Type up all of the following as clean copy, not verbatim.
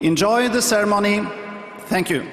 Enjoy the ceremony. Thank you.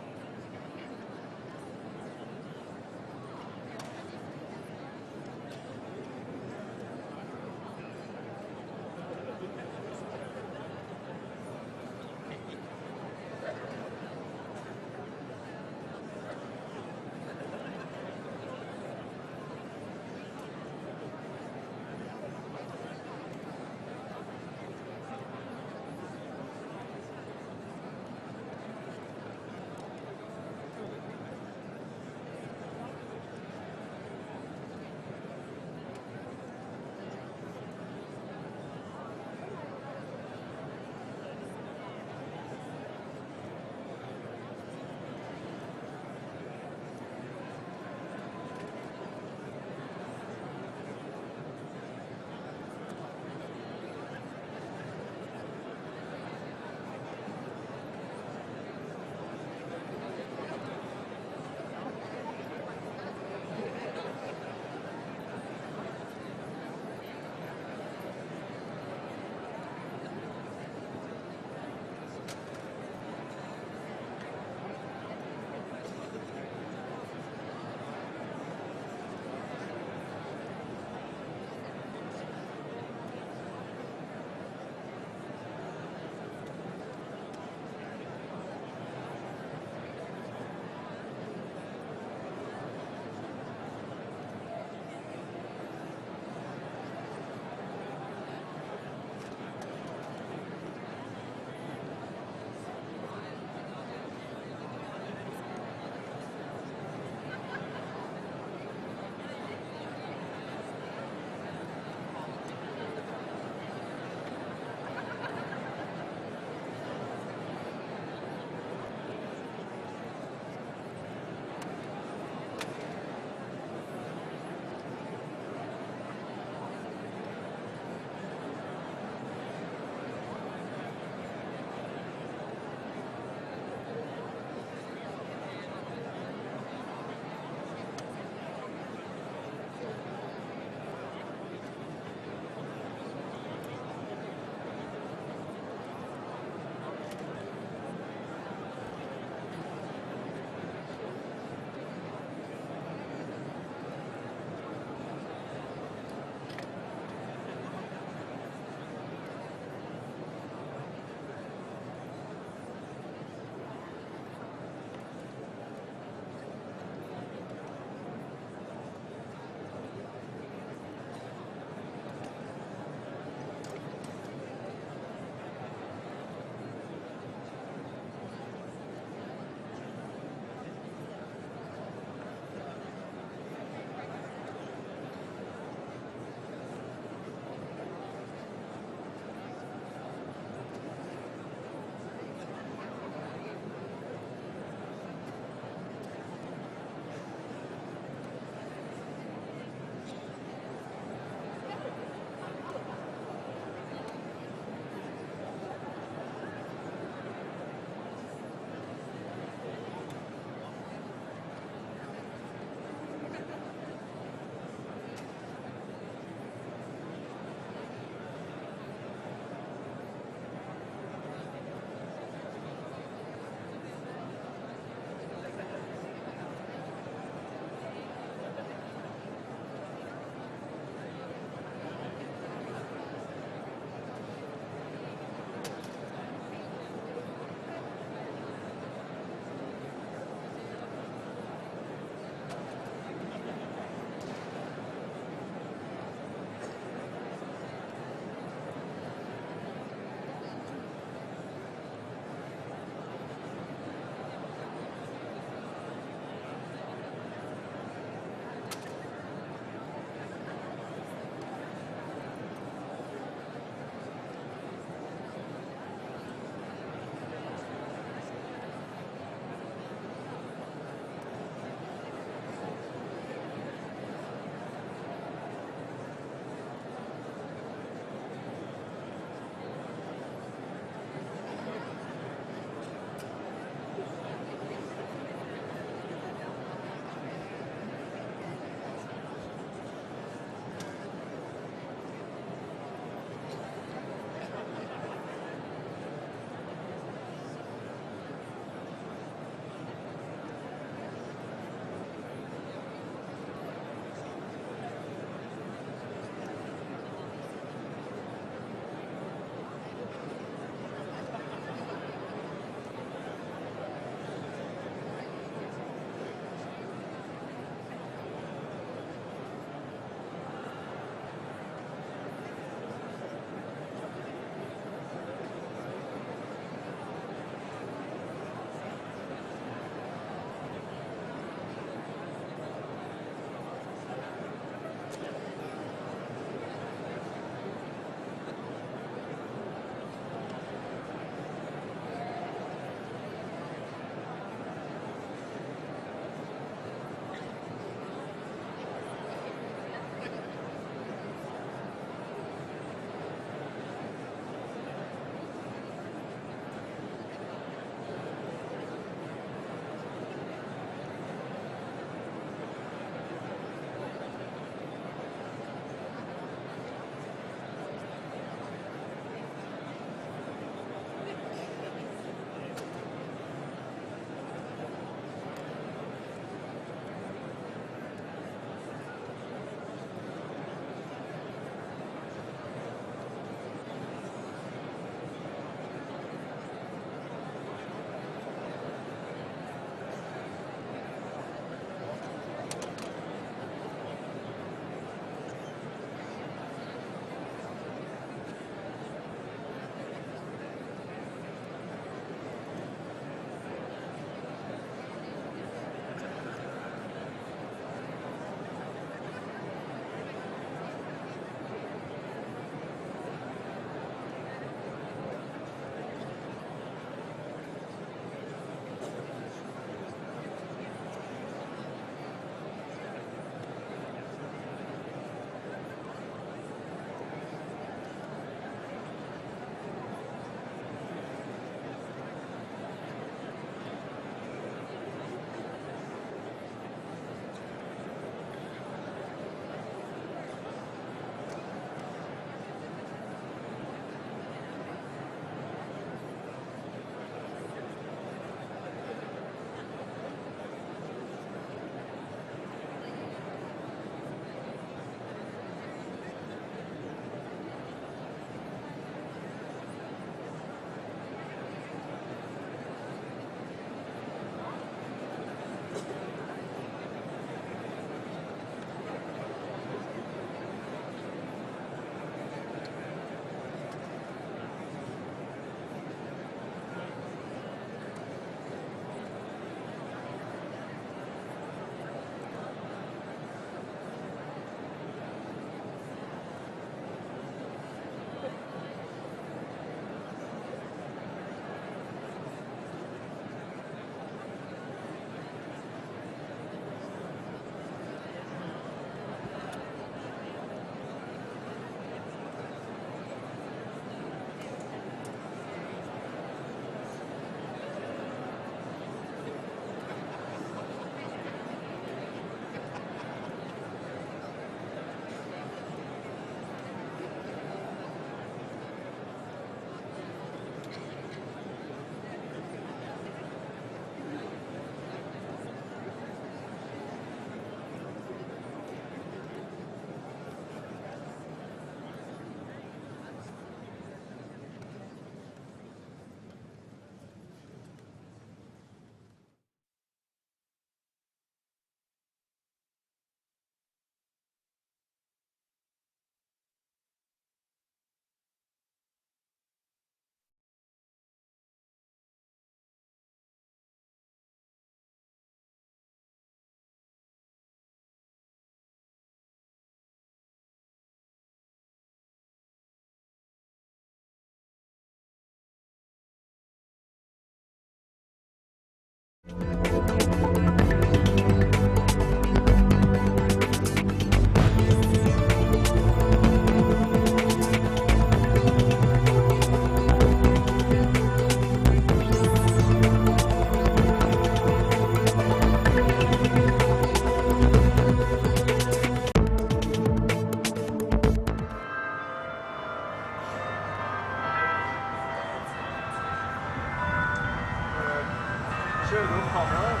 kjører opp kameraet.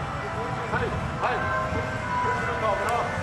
Hei, hei. Kjører opp kameraet.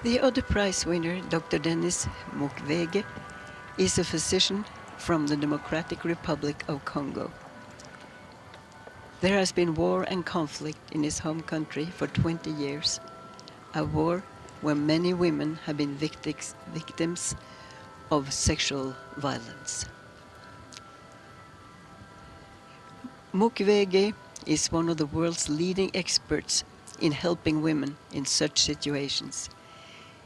The other prize winner, Dr. Denis Mukwege, is a physician from the Democratic Republic of Congo. There has been war and conflict in his home country for 20 years, a war where many women have been victims of sexual violence. Mukwege is one of the world's leading experts in helping women in such situations.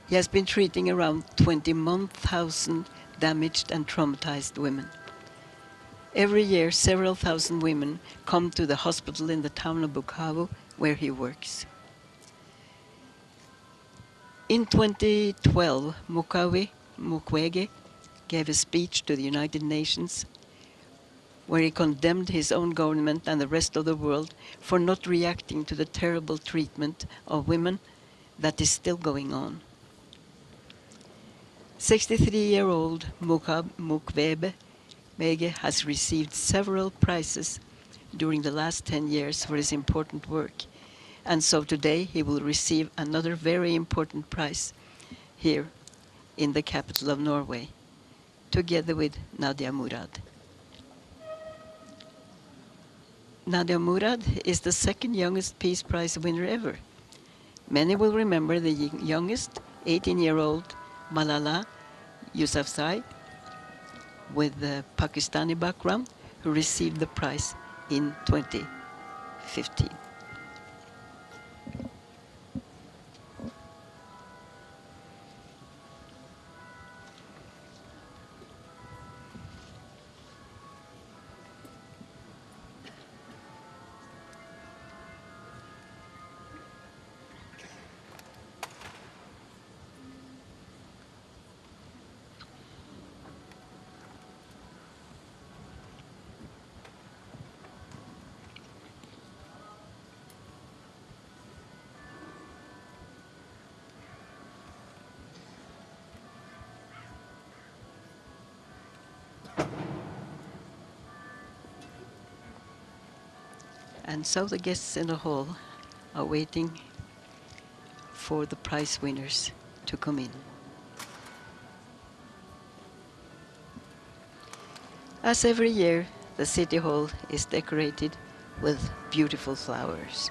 He has been treating around 21,000 damaged and traumatized women. Every year, several thousand women come to the hospital in the town of Bukavu, where he works. In 2012, Mukwege gave a speech to the United Nations where he condemned his own government and the rest of the world for not reacting to the terrible treatment of women that is still going on. 63-year-old Mukwege has received several prizes during the last 10 years for his important work, and so today he will receive another very important prize here in the capital of Norway, together with Nadia Murad. Nadia Murad is the second youngest Peace Prize winner ever. Many will remember the youngest, 18-year-old Malala Yousafzai, with a Pakistani background, who received the prize in 2015. And so the guests in the hall are waiting for the prize winners to come in. As every year, the City Hall is decorated with beautiful flowers.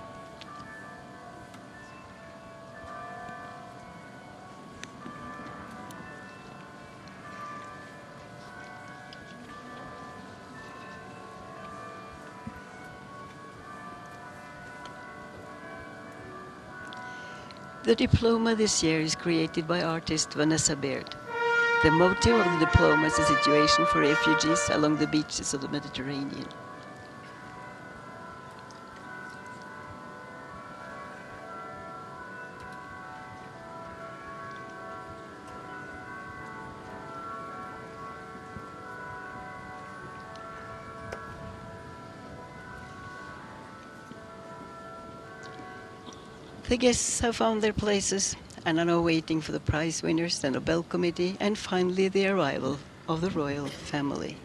The diploma this year is created by artist Vanessa Baird. The motive of the diploma is the situation for refugees along the beaches of the Mediterranean. The guests have found their places and are now waiting for the prize winners, the Nobel Committee, and finally the arrival of the royal family.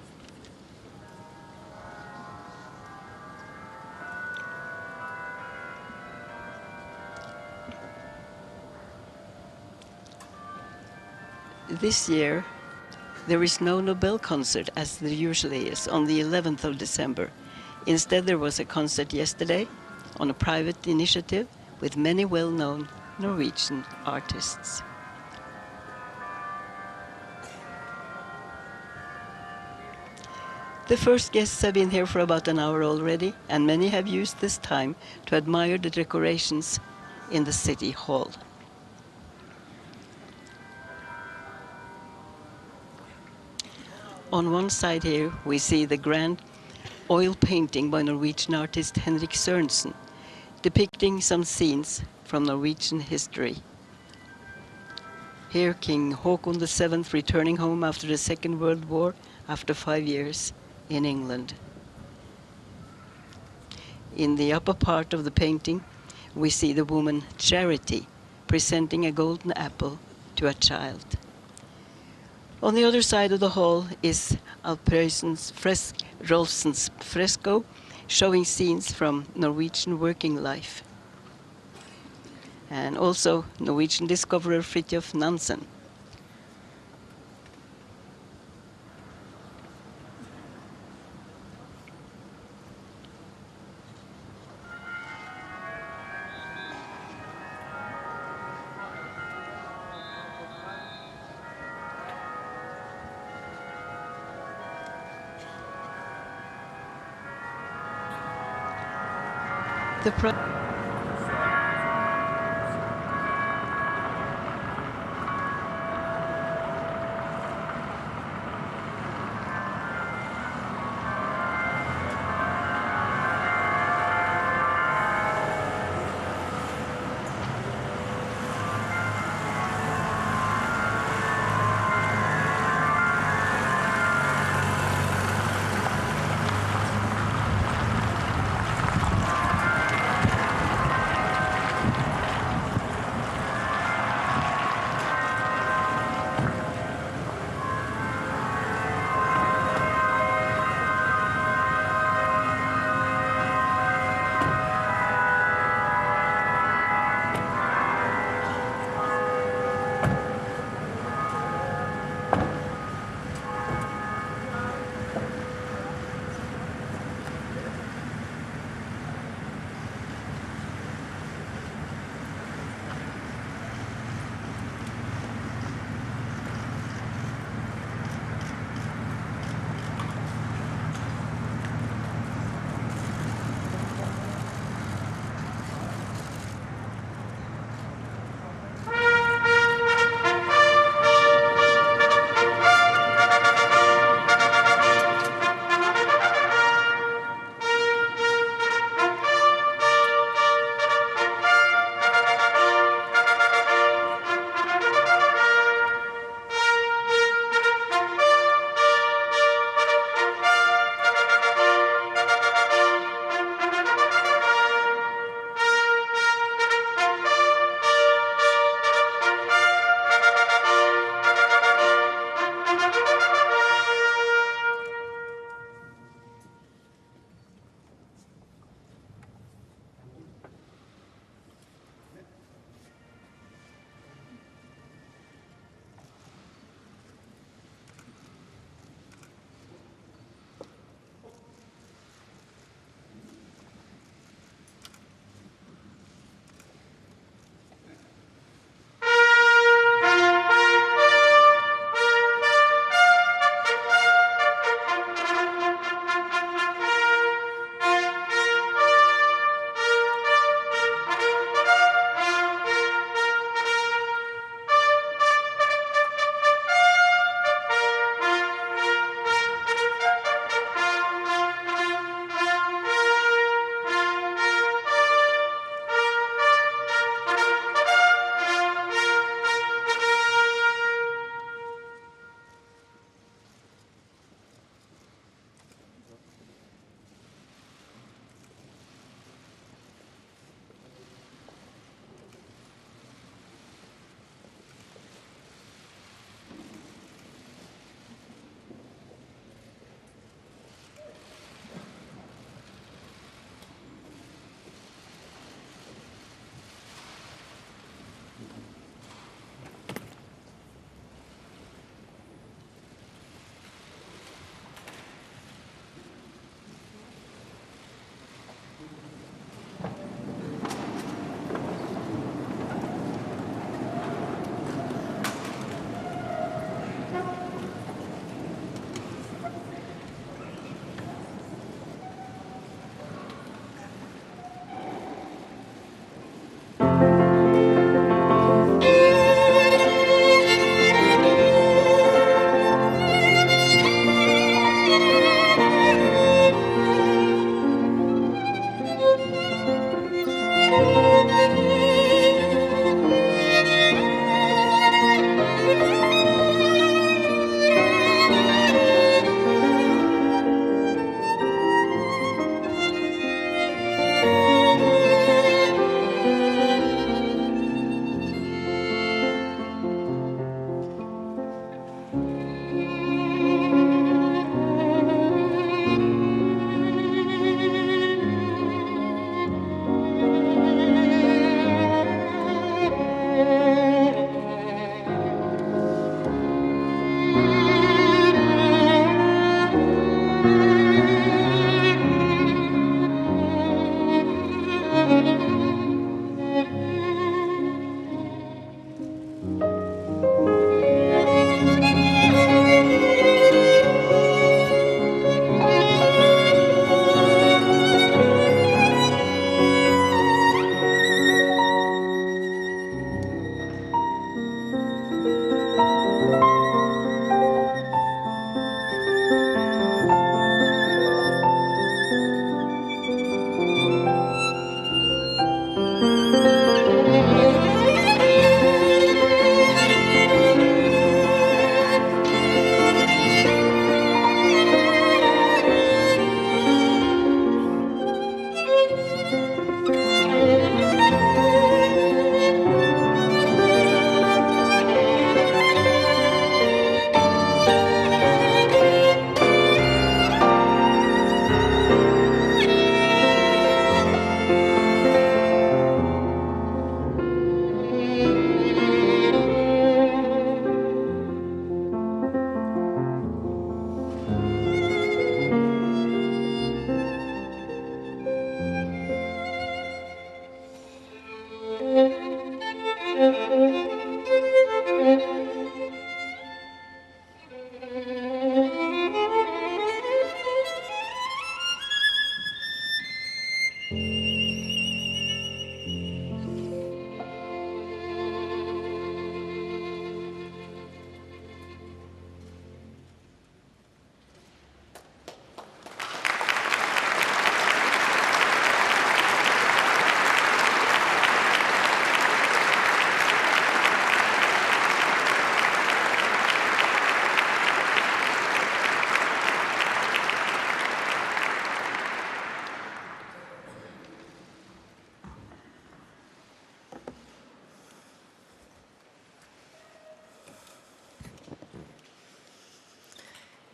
This year, there is no Nobel concert as there usually is on the 11th of December. Instead, there was a concert yesterday on a private initiative with many well-known Norwegian artists. The first guests have been here for about an hour already, and many have used this time to admire the decorations in the city hall. On one side here, we see the grand oil painting by Norwegian artist Henrik Sørensen, depicting some scenes from Norwegian history. Here, King Haakon VII returning home after the Second World War after 5 years in England. In the upper part of the painting, we see the woman Charity presenting a golden apple to a child. On the other side of the hall is Alf Prøysen's Rolfsen's fresco, showing scenes from Norwegian working life. And also Norwegian discoverer Fridtjof Nansen. The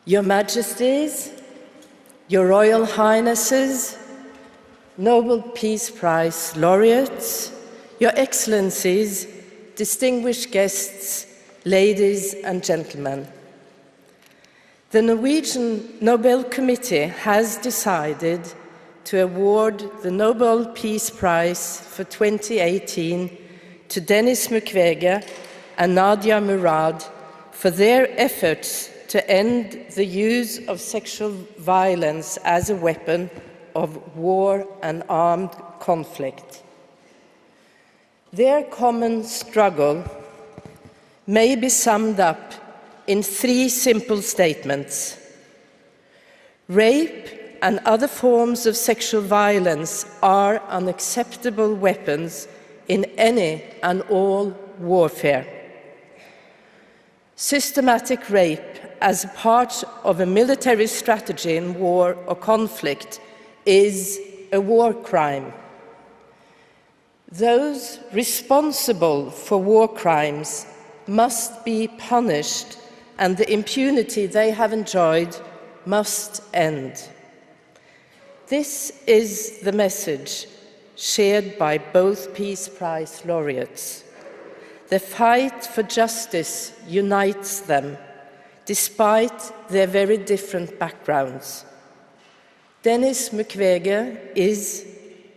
Your Majesties, Your Royal Highnesses, Nobel Peace Prize laureates, Your Excellencies, distinguished guests, ladies and gentlemen. The Norwegian Nobel Committee has decided to award the Nobel Peace Prize for 2018 to Denis Mukwege and Nadia Murad for their efforts to end the use of sexual violence as a weapon of war and armed conflict. Their common struggle may be summed up in 3 simple statements. Rape and other forms of sexual violence are unacceptable weapons in any and all warfare. Systematic rape as part of a military strategy in war or conflict is a war crime. Those responsible for war crimes must be punished, and the impunity they have enjoyed must end. This is the message shared by both Peace Prize laureates. The fight for justice unites them, despite their very different backgrounds. Denis Mukwege is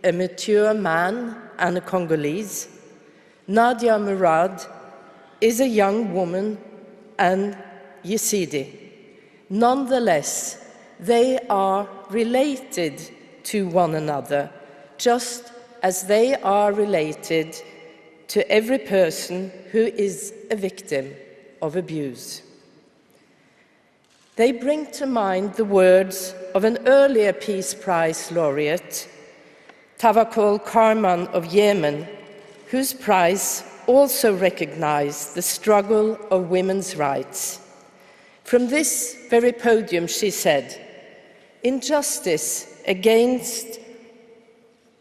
a mature man and a Congolese. Nadia Murad is a young woman and Yazidi. Nonetheless, they are related to one another, just as they are related to every person who is a victim of abuse. They bring to mind the words of an earlier Peace Prize laureate, Tawakkol Karman of Yemen, whose prize also recognized the struggle of women's rights. From this very podium, she said, "Injustice against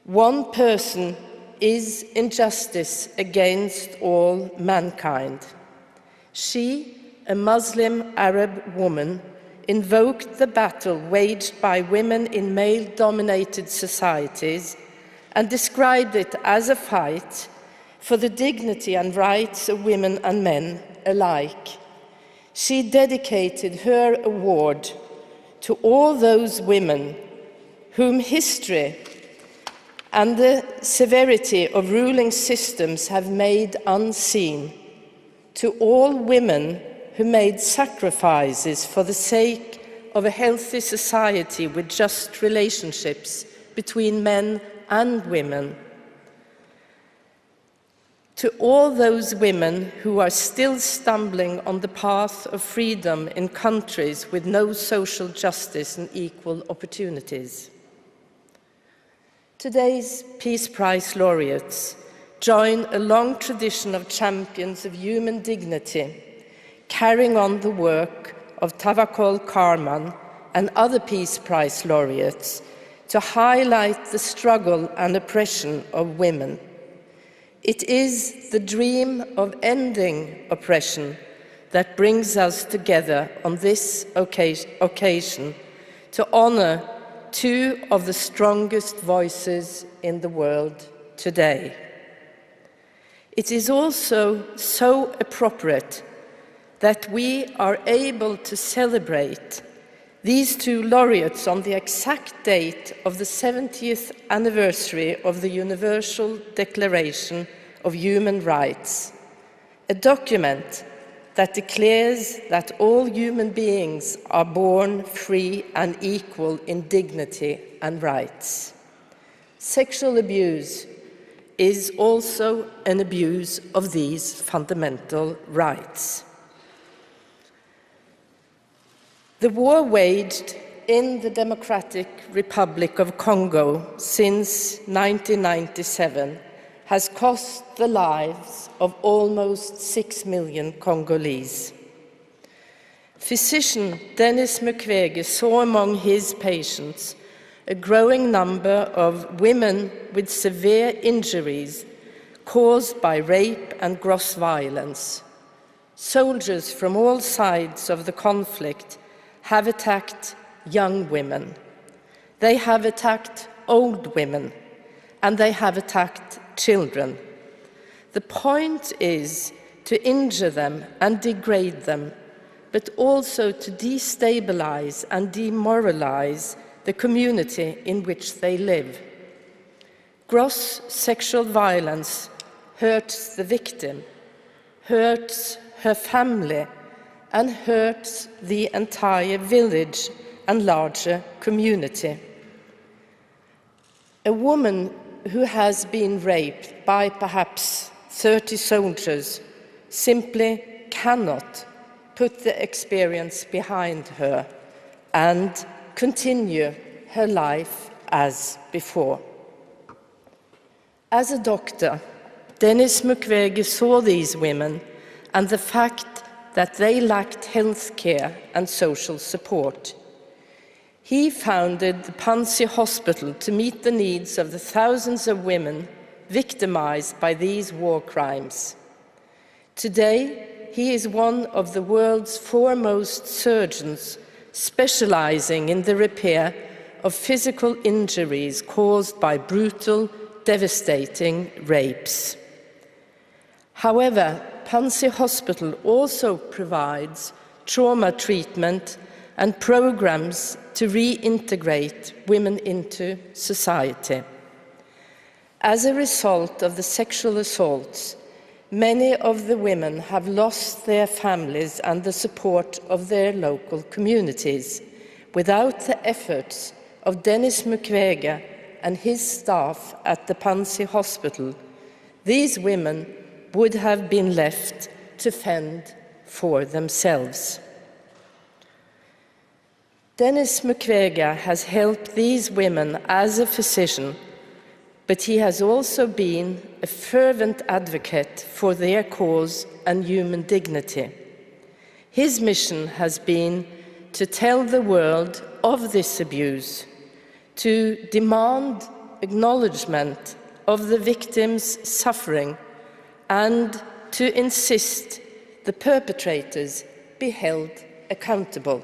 one person is injustice against all mankind." She, a Muslim Arab woman, invoked the battle waged by women in male-dominated societies and described it as a fight for the dignity and rights of women and men alike. She dedicated her award to all those women whom history and the severity of ruling systems have made unseen, to all women who made sacrifices for the sake of a healthy society with just relationships between men and women, to all those women who are still stumbling on the path of freedom in countries with no social justice and equal opportunities. Today's Peace Prize laureates join a long tradition of champions of human dignity, carrying on the work of Tawakkol Karman and other Peace Prize laureates to highlight the struggle and oppression of women. It is the dream of ending oppression that brings us together on this occasion to honor 2 of the strongest voices in the world today. It is also so appropriate that we are able to celebrate these 2 laureates on the exact date of the 70th anniversary of the Universal Declaration of Human Rights, a document that declares that all human beings are born free and equal in dignity and rights. Sexual abuse is also an abuse of these fundamental rights. The war waged in the Democratic Republic of Congo since 1997 has cost the lives of almost 6 million Congolese. Physician Denis Mukwege saw among his patients a growing number of women with severe injuries caused by rape and gross violence. Soldiers from all sides of the conflict have attacked young women. They have attacked old women, and they have attacked children. The point is to injure them and degrade them, but also to destabilize and demoralize the community in which they live. Gross sexual violence hurts the victim, hurts her family, and hurts the entire village and larger community. A woman who has been raped by perhaps 30 soldiers simply cannot put the experience behind her and continue her life as before. As a doctor, Denis Mukwege saw these women and the fact that they lacked health care and social support. He founded the Panzi Hospital to meet the needs of the thousands of women victimized by these war crimes. Today, he is one of the world's foremost surgeons specializing in the repair of physical injuries caused by brutal, devastating rapes. However, Panzi Hospital also provides trauma treatment and programs to reintegrate women into society. As a result of the sexual assaults, many of the women have lost their families and the support of their local communities. Without the efforts of Denis Mukwege and his staff at the Panzi Hospital, these women would have been left to fend for themselves. Denis Mukwege has helped these women as a physician, but he has also been a fervent advocate for their cause and human dignity. His mission has been to tell the world of this abuse, to demand acknowledgement of the victims' suffering, and to insist the perpetrators be held accountable.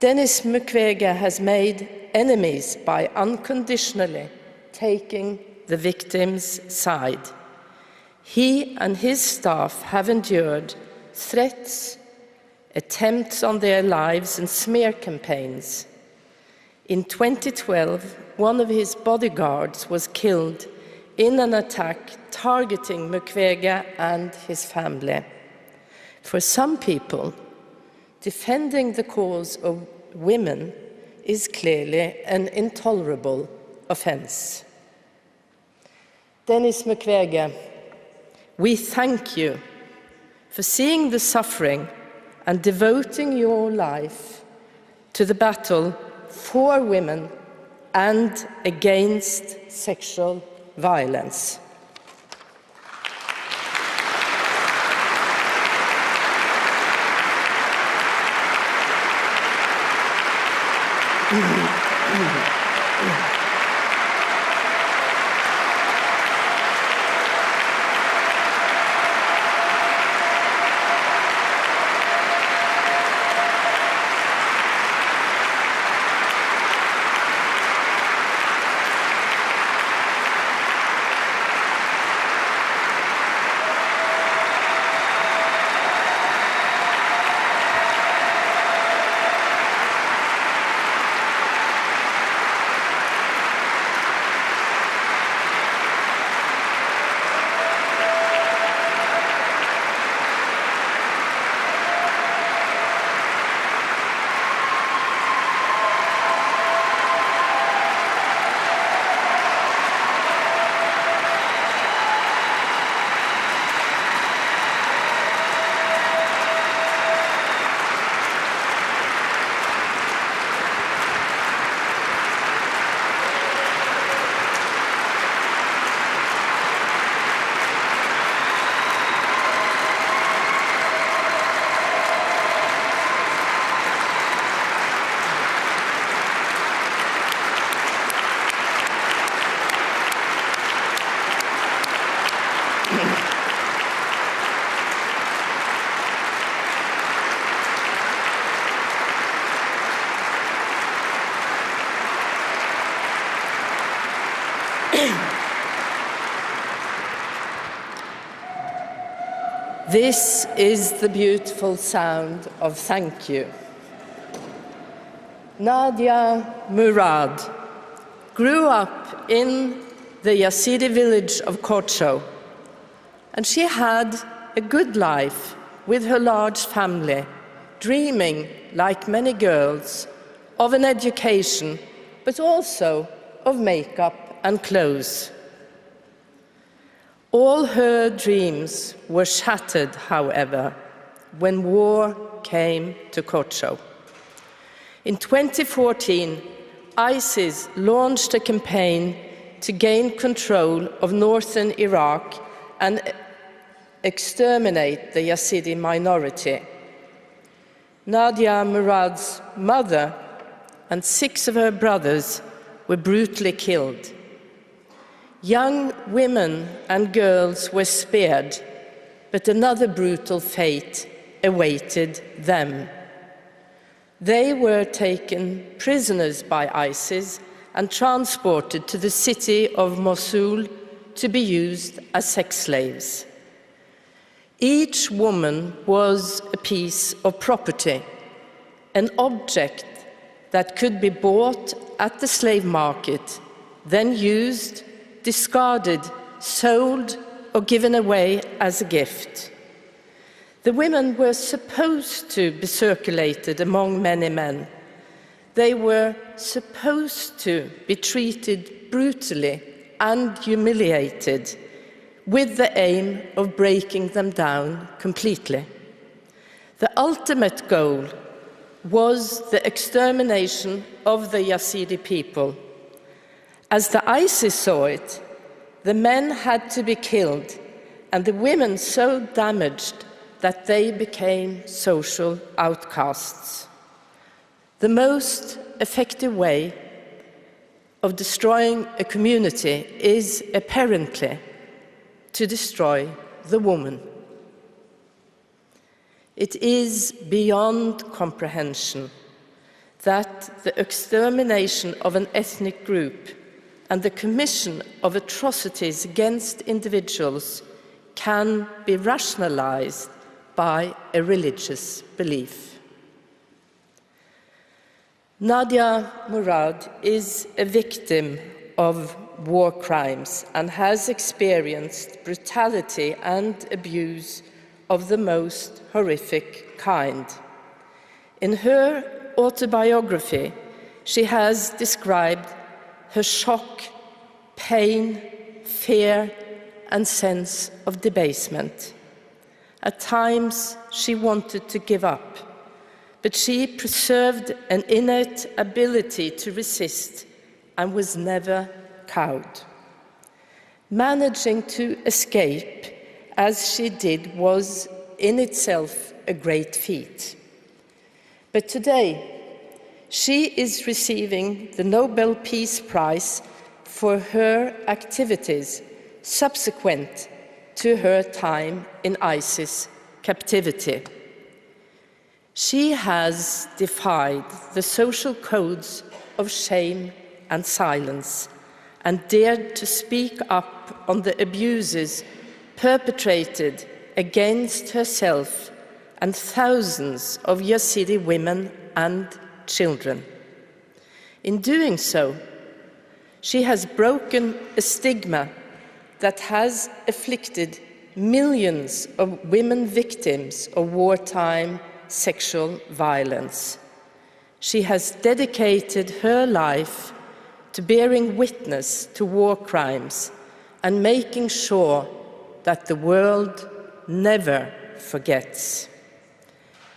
Denis Mukwege has made enemies by unconditionally taking the victim's side. He and his staff have endured threats, attempts on their lives, and smear campaigns. In 2012, one of his bodyguards was killed in an attack targeting Mukwege and his family. For some people, defending the cause of women is clearly an intolerable offense. Denis Mukwege, we thank you for seeing the suffering and devoting your life to the battle for women and against sexual violence. This is the beautiful sound of thank you. Nadia Murad grew up in the Yazidi village of Kocho, and she had a good life with her large family, dreaming, like many girls, of an education, but also of makeup and clothes. All her dreams were shattered, however, when war came to Kocho. In 2014, ISIS launched a campaign to gain control of northern Iraq and exterminate the Yazidi minority. Nadia Murad's mother and 6 of her brothers were brutally killed. Young women and girls were spared, but another brutal fate awaited them. They were taken prisoners by ISIS and transported to the city of Mosul to be used as sex slaves. Each woman was a piece of property, an object that could be bought at the slave market, then used, discarded, sold, or given away as a gift. The women were supposed to be circulated among many men. They were supposed to be treated brutally and humiliated, with the aim of breaking them down completely. The ultimate goal was the extermination of the Yazidi people. As the ISIS saw it, the men had to be killed and the women so damaged that they became social outcasts. The most effective way of destroying a community is apparently to destroy the woman. It is beyond comprehension that the extermination of an ethnic group and the commission of atrocities against individuals can be rationalized by a religious belief. Nadia Murad is a victim of war crimes and has experienced brutality and abuse of the most horrific kind. In her autobiography, she has described her shock, pain, fear, and sense of debasement. At times, she wanted to give up, but she preserved an innate ability to resist and was never cowed. Managing to escape as she did was in itself a great feat. But today, she is receiving the Nobel Peace Prize for her activities subsequent to her time in ISIS captivity. She has defied the social codes of shame and silence and dared to speak up on the abuses perpetrated against herself and thousands of Yazidi women and children. In doing so, she has broken a stigma that has afflicted millions of women victims of wartime sexual violence. She has dedicated her life to bearing witness to war crimes and making sure that the world never forgets.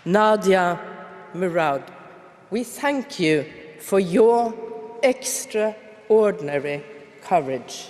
Nadia Murad, we thank you for your extraordinary courage.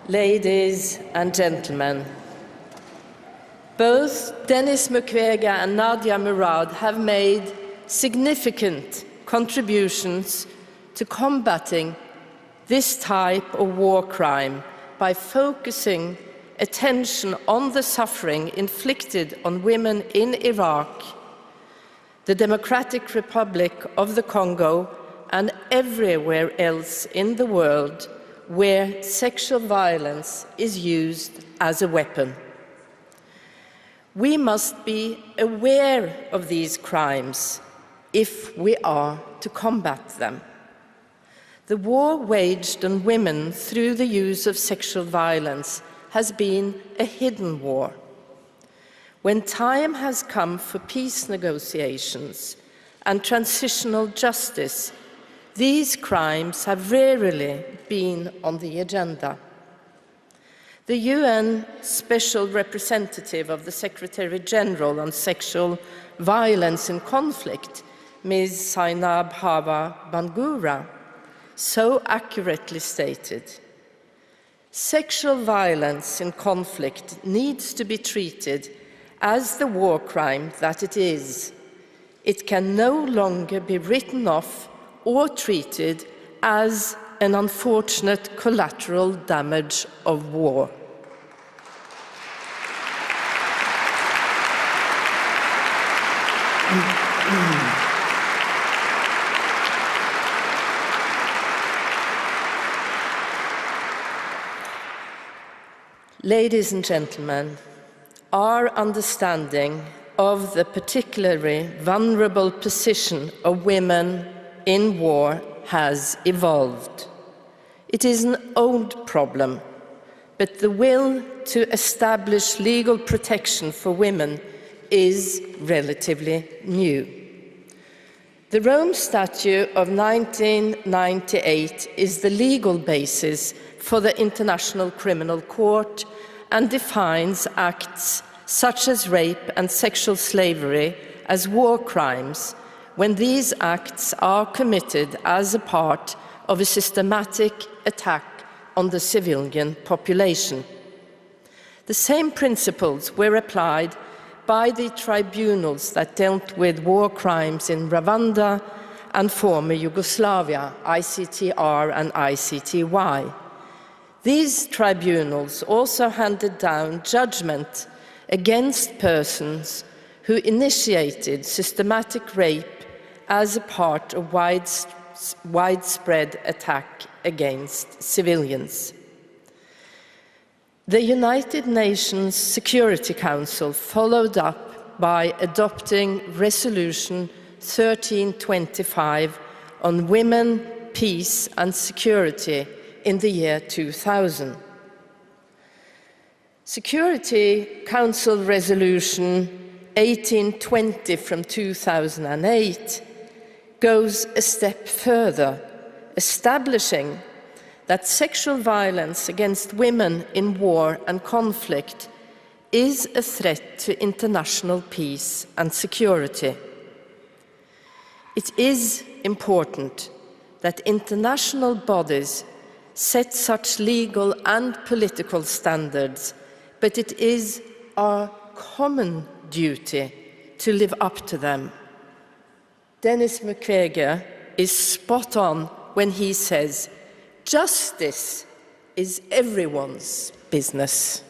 Ladies and gentlemen, both Denis Mukwege and Nadia Murad have made significant contributions to combating this type of war crime by focusing attention on the suffering inflicted on women in Iraq, the Democratic Republic of the Congo, and everywhere else in the world where sexual violence is used as a weapon. We must be aware of these crimes if we are to combat them. The war waged on women through the use of sexual violence has been a hidden war. When time has come for peace negotiations and transitional justice, these crimes have rarely been on the agenda. The UN Special Representative of the Secretary General on Sexual Violence in Conflict, Ms. Zainab Hawa Bangura, so accurately stated, "Sexual violence in conflict needs to be treated as the war crime that it is. It can no longer be written off or treated as an unfortunate collateral damage of war." Ladies and gentlemen, our understanding of the particularly vulnerable position of women in war has evolved. It is an old problem, but the will to establish legal protection for women is relatively new. The Rome Statute of 1998 is the legal basis for the International Criminal Court and defines acts such as rape and sexual slavery as war crimes when these acts are committed as a part of a systematic attack on the civilian population. The same principles were applied by the tribunals that dealt with war crimes in Rwanda and former Yugoslavia, ICTR and ICTY. These tribunals also handed down judgment against persons who initiated systematic rape as a part of widespread attack against civilians. The United Nations Security Council followed up by adopting Resolution 1325 on women, peace and security in the year 2000. Security Council Resolution 1820 from 2008 goes a step further, establishing that sexual violence against women in war and conflict is a threat to international peace and security. It is important that international bodies set such legal and political standards, but it is our common duty to live up to them. Denis Mukwege is spot on when he says, "Justice is everyone's business."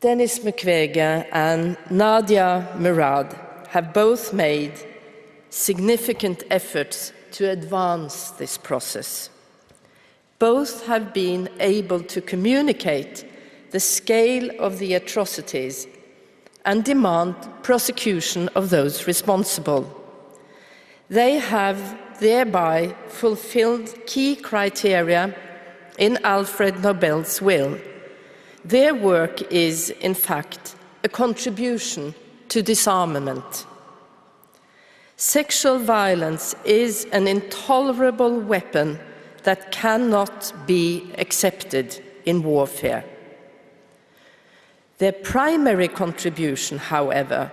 Denis Mukwege and Nadia Murad have both made significant efforts to advance this process. Both have been able to communicate the scale of the atrocities and demand prosecution of those responsible. They have thereby fulfilled key criteria in Alfred Nobel's will. Their work is, in fact, a contribution to disarmament. Sexual violence is an intolerable weapon that cannot be accepted in warfare. Their primary contribution, however,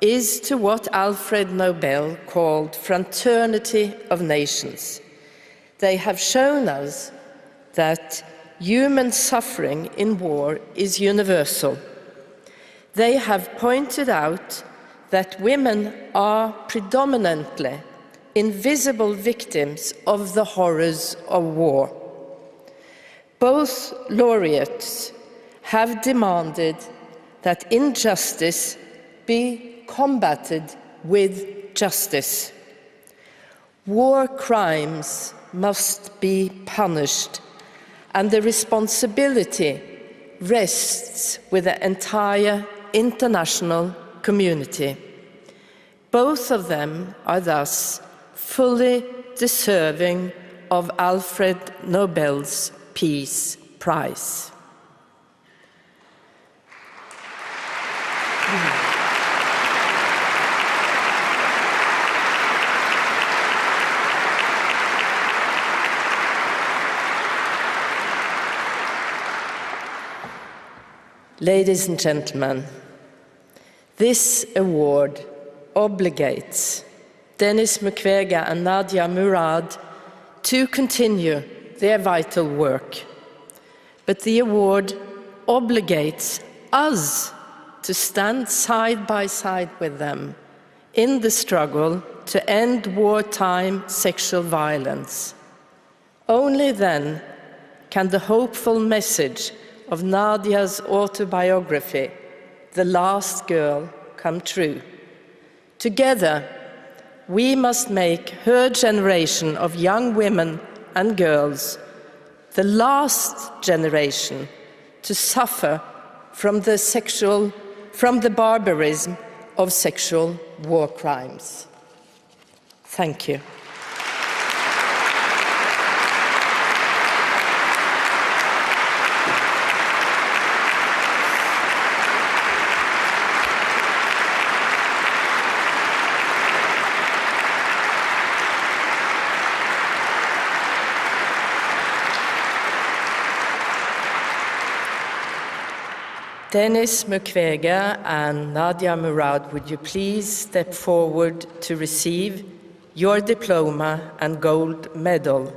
is to what Alfred Nobel called fraternity of nations. They have shown us that human suffering in war is universal. They have pointed out that women are predominantly invisible victims of the horrors of war. Both laureates have demanded that injustice be combated with justice. War crimes must be punished, and the responsibility rests with the entire international community. Both of them are thus fully deserving of Alfred Nobel's Peace Prize. Ladies and gentlemen, this award obligates Denis Mukwege and Nadia Murad to continue their vital work. But the award obligates us to stand side by side with them in the struggle to end wartime sexual violence. Only then can the hopeful message of Nadia's autobiography, The Last Girl, come true. Together, we must make her generation of young women and girls the last generation to suffer from the barbarism of sexual war crimes. Thank you. Denis Mukwege and Nadia Murad, would you please step forward to receive your diploma and gold medal?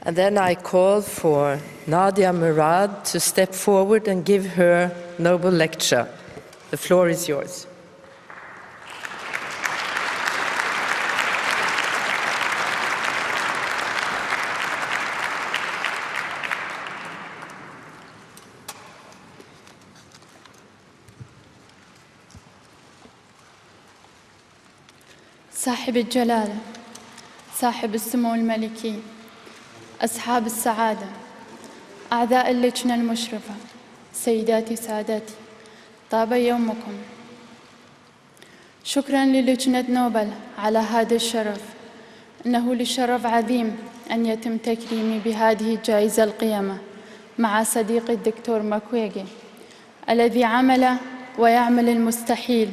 And then I call for Nadia Murad to step forward and give her Nobel lecture. The floor is yours. صاحب الجلالة، صاحب السمو الملكي، أصحاب السعادة، أعضاء اللجنة المشرفة، سيداتي سادتي، طاب يومكم. شكراً للجنة نوبل على هذا الشرف. إنه لشرف عظيم أن يتم تكريمي بهذه الجائزة القيمة مع صديقي الدكتور ماكويغي الذي عمل ويعمل المستحيل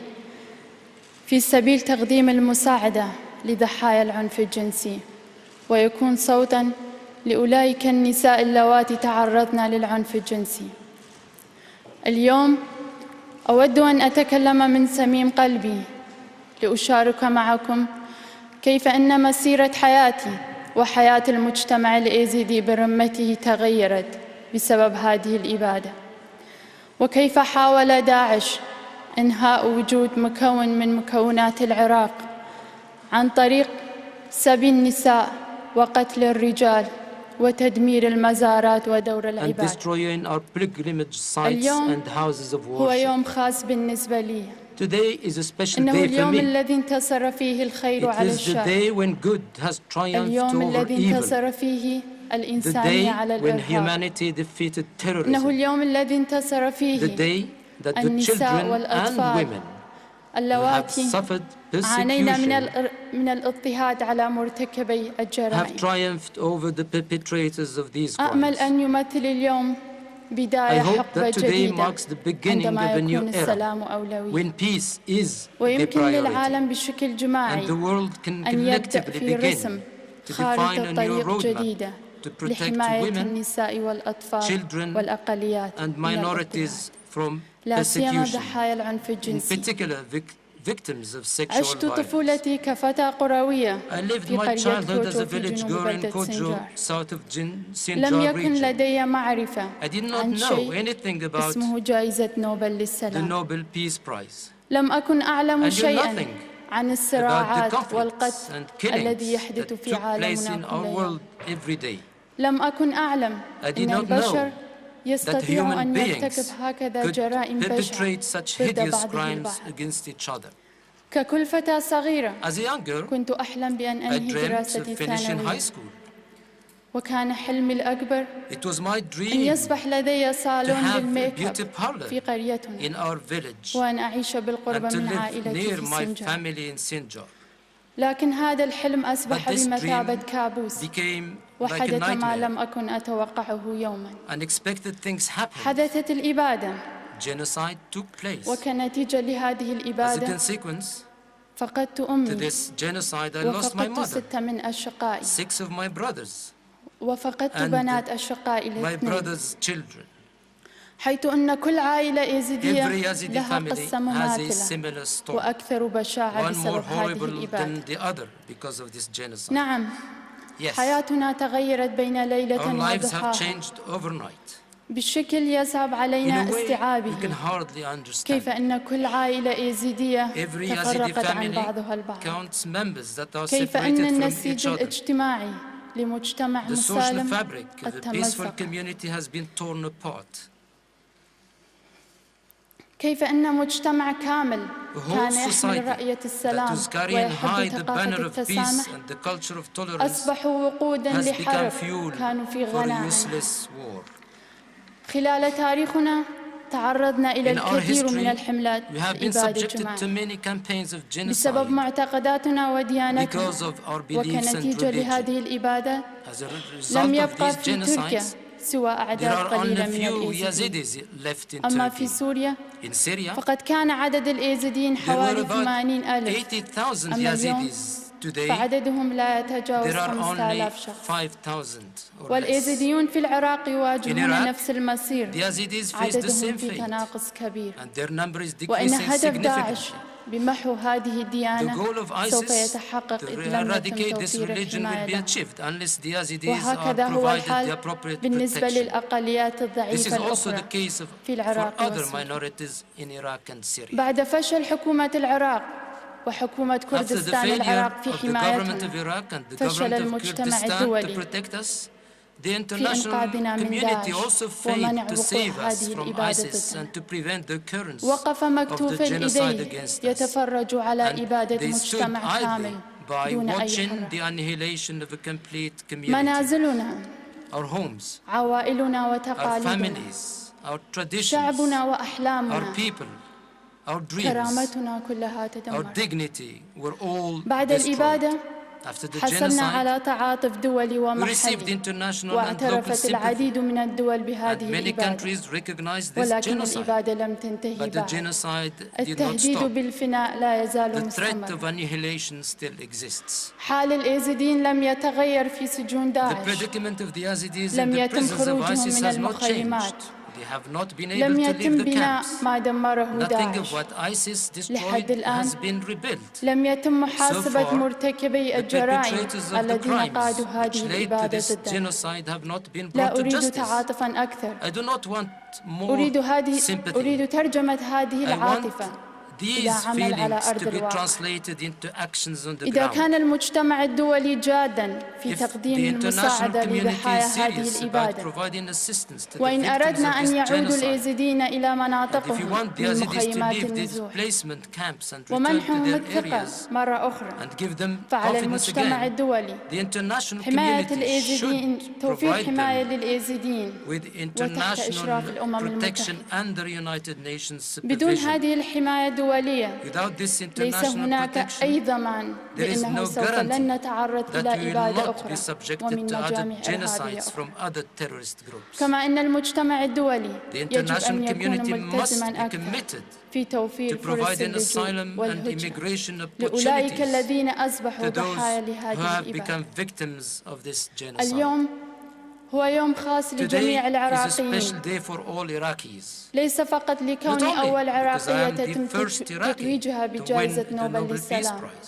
في سبيل تقديم المساعدة لضحايا العنف الجنسي، ويكون صوتاً لأولئك النساء اللواتي تعرضن للعنف الجنسي. اليوم أود أن أتكلم من صميم قلبي لأشارك معكم كيف أن مسيرة حياتي وحياة المجتمع الإيزيدي برمته تغيرت بسبب هذه الإبادة، وكيف حاول داعش إنهاء وجود مكون من مكونات العراق عن طريق سبي النساء وقتل الرجال وتدمير المزارات ودور العباد. اليوم هو يوم خاص بالنسبة لي. إنه اليوم الذي انتصر فيه الخير على الشر. اليوم الذي انتصر فيه الإنسانية على الإرهاب. إنه اليوم الذي انتصر فيه النساء والأطفال اللواتي عانينا من الاضطهاد على مرتكبي الجرائم. أأمل أن يمثل اليوم بداية حقبة جديدة عندما يكون السلام أولوي، ويمكن للعالم بشكل جماعي أن يبدأ في رسم خارطة طريق جديدة لحماية النساء والأطفال والأقليات من الاضطهاد، لا سيما ضحايا العنف الجنسي. عشت طفولتي كفتاة قروية في قرية كوتو في جنوب بلدة سنجار. لم يكن لدي معرفة عن شيء اسمه جائزة نوبل للسلام. لم أكن أعلم شيئاً عن الصراعات والقتل الذي يحدث في عالمنا كل يوم. لم أكن أعلم أن البشر يستطيع أن يرتكب هكذا جرائم بشعة ضد بعضهم البعض. ككل فتاة صغيرة كنت أحلم بأن أنهي دراستي الثانوية، وكان حلمي الأكبر أن يصبح لدي صالون للميك اب في قريتنا، وأن أعيش بالقرب من عائلتي في سنجار. لكن هذا الحلم أصبح بمثابة كابوس، وحدث ما لم أكن أتوقعه يوماً. حدثت الإبادة، وكنتيجة لهذه الإبادة فقدت أمي، وفقدت 6 من أشقائي، وفقدت بنات أشقائي الاثنين، حيث أن كل عائلة إيزيدية لها قصة مماثلة وأكثر بشاعة بسبب هذه الإبادة. نعم، حياتنا تغيرت بين ليلة وضحاها بشكل يصعب علينا استيعابه. كيف أن كل عائلة إيزيدية تفرقت عن بعضها البعض، كيف أن النسيج الاجتماعي لمجتمع مسالم قد تمزق، كيف أن مجتمع كامل كان يحمل رأية السلام ويحب ثقافة التسامح أصبحوا وقوداً لحرب كانوا في غنى عنها. خلال تاريخنا تعرضنا إلى الكثير من الحملات الإبادة الجماعية بسبب معتقداتنا وديانتنا، وكنتيجة لهذه الإبادة لم يبقى في تركيا سوى أعداد قليلة من الإيزيديين. أما في سوريا فقد كان عدد الإيزيديين حوالي 80,000، أما اليوم فعددهم لا يتجاوز 5,000 شخص. والإيزيديون في العراق يواجهون نفس المصير، عددهم في تناقص كبير. وإن هدف داعش بمحو هذه The الديانة goal of سوف ISIS يتحقق to إذ لم يتم eradicate this توفير religion will الحماية be له. achieved unless the Yazidis are وهكذا هو provided the الحال appropriate بالنسبة protection. للأقليات This الضعيفة is also the الأخرى case في for العراق other وسوريا. minorities in Iraq and Syria. بعد فشل حكومة العراق وحكومة After the كردستان failure العراق في of the government of حمايتنا Iraq and the فشل government of المجتمع Kurdistan to الدولي protect us, the في international إنقاذنا من community داعش also ومنع failed to وقوع save us هذه from الإبادة ISIS ضدنا. and to prevent the occurrence وقف of the مكتوف genocide إيديه against us. يتفرج على And إبادة they stood مجتمع idly كامل by دون أي watching حرة. the annihilation of a complete community. منازلنا، Our homes, عوائلنا our وتقاليدنا، families, our traditions, شعبنا our وأحلامنا، people, our dreams, كرامتنا كلها our تدمر. dignity were all بعد destroyed. الإبادة After the حصلنا genocide, على تعاطف دولي we received ومحلي، international and local واعترفت sympathy, العديد من الدول and بهذه many الإبادة، countries recognized this ولكن genocide. الإبادة لم تنتهي But the بعد. genocide did not التهديد stop. بالفناء لا يزال The threat of مستمرا. annihilation still exists. حال الإيزيديين لم يتغير في سجون The داعش. predicament of the Yazidis in لم the يتم prisons of خروجهم ISIS من has not changed. المخيمات. They have not been able لم to يتم leave the بناء camps. ما دمره Nothing داعش. of what ISIS destroyed لحد الآن has been rebuilt. لم يتم محاسبة So far, مرتكبي The الجرائم perpetrators of the الذين crimes قادوا which هذه led to الإبادة this ضدنا. genocide have not been لا brought to أريد justice. تعاطفا أكثر. I do not want more sympathy. أريد ترجمة هذه I want العاطفة إلى these عمل على feelings أرض to be الواقع. translated into actions on the إذا ground. كان المجتمع الدولي جادا في If تقديم the international المساعدة community لضحايا is هذه serious about الإبادة، providing assistance to the وإن victims أردنا of أن this يعودوا genocide, الإيزيديين إلى and if you مناطقهم want the من Yazidis to مخيمات leave these النزوح placement camps and return to ومنحهم their الثقة areas مرة أخرى، and give them فعلى confidence المجتمع again, الدولي the international حماية community الإيزيديين، should توفير provide حماية them للإيزيديين with وتحت إشراف international الأمم protection المتحدة. under United Nations بدون supervision. هذه الحماية الدولية Without this ليس international هناك أي protection, ضمان there is بأنه no سوف لن guarantee نتعرض that إلى we will إبادة not أخرى be subjected ومن to other مجامع إرهابية genocides أخرى. from other terrorist groups. كما أن المجتمع الدولي The يجب أن international يكون community must ملتزما be أكثر committed في to توفير فرص providing اللجوء asylum and والهجرة immigration لأولئك opportunities الذين أصبحوا to those ضحايا who لهذه have become الإبادة. victims of this genocide. اليوم هو يوم خاص لجميع Today is a العراقيين، special day for all Iraqis. ليس فقط Not لكوني only أول because I عراقية am the يتم first Iraqi تتويجها to win بجائزة the نوبل Nobel Peace للسلام، Prize.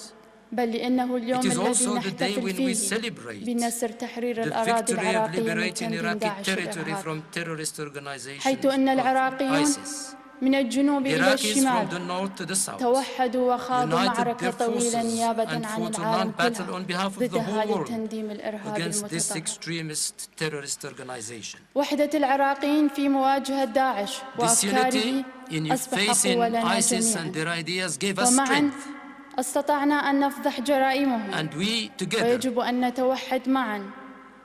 بل لأنه اليوم It is الذي also the day نحتفل when we فيه celebrate بنصر تحرير the الأراضي victory of العراقية من liberating تنظيم Iraqi داعش territory الإرهابي، from terrorist organizations حيث أن of العراقيون ISIS. من الجنوب The إلى Iraqis الشمال from the north to the south توحدوا وخاضوا united معركة their طويلة forces نيابة and عن fought a العالم long battle كله on behalf of ضد the whole هذا world التنظيم الإرهابي against this المتطرف. extremist terrorist organization. وحدة العراقيين في مواجهة داعش This وأفكاره unity in أصبح facing قوة لنا ISIS and جميعا، their ideas gave us ومعا strength, استطعنا أن نفضح جرائمهم، and we together ويجب أن نتوحد معا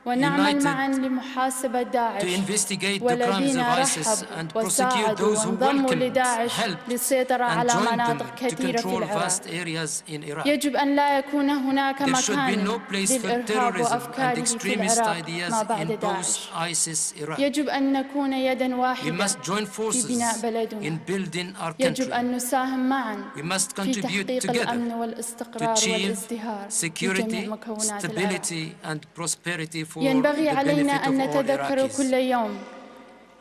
ونعمل united معا لمحاسبة داعش to investigate the crimes والذين of ISIS رحبوا and prosecute وساعدوا those who وانضموا welcomed, لداعش helped, للسيطرة and على joined them مناطق to كثيرة في control العراق. vast areas in Iraq. يجب أن لا يكون هناك There should be مكان no place for للإرهاب terrorism and وأفكاره في extremist العراق ideas ما بعد in داعش. post-ISIS Iraq. يجب أن نكون يدا We واحدة must join في forces بناء بلدنا. in building our يجب country. أن نساهم معا We must في contribute تحقيق الأمن together والاستقرار to achieve والازدهار في جميع security, مكونات العراق. stability, and prosperity for ينبغي the علينا benefit أن of all نتذكر Iraqis. كل يوم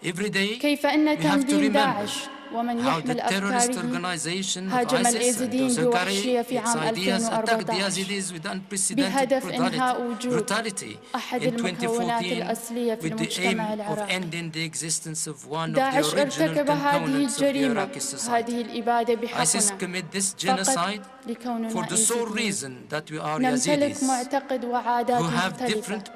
Every day, كيف أن we have to تنظيم remember داعش ومن how the يحمل terrorist أفكاره organization of هاجم ISIS and الإيزيديين those who carry بوحشية في its عام ideas attacked the 2014 Yazidis with unprecedented بهدف إنهاء وجود brutality أحد in المكونات 2014 الأصلية في with the aim المجتمع of العراقي. ending the existence of one of the داعش original ارتكب هذه components of the الجريمة Iraqi society. هذه الإبادة ISIS بحقنا commit this فقط genocide لكوننا for the sole إيزيديين. reason that we are نمتلك Yazidis معتقد وعادات who have مختلفة different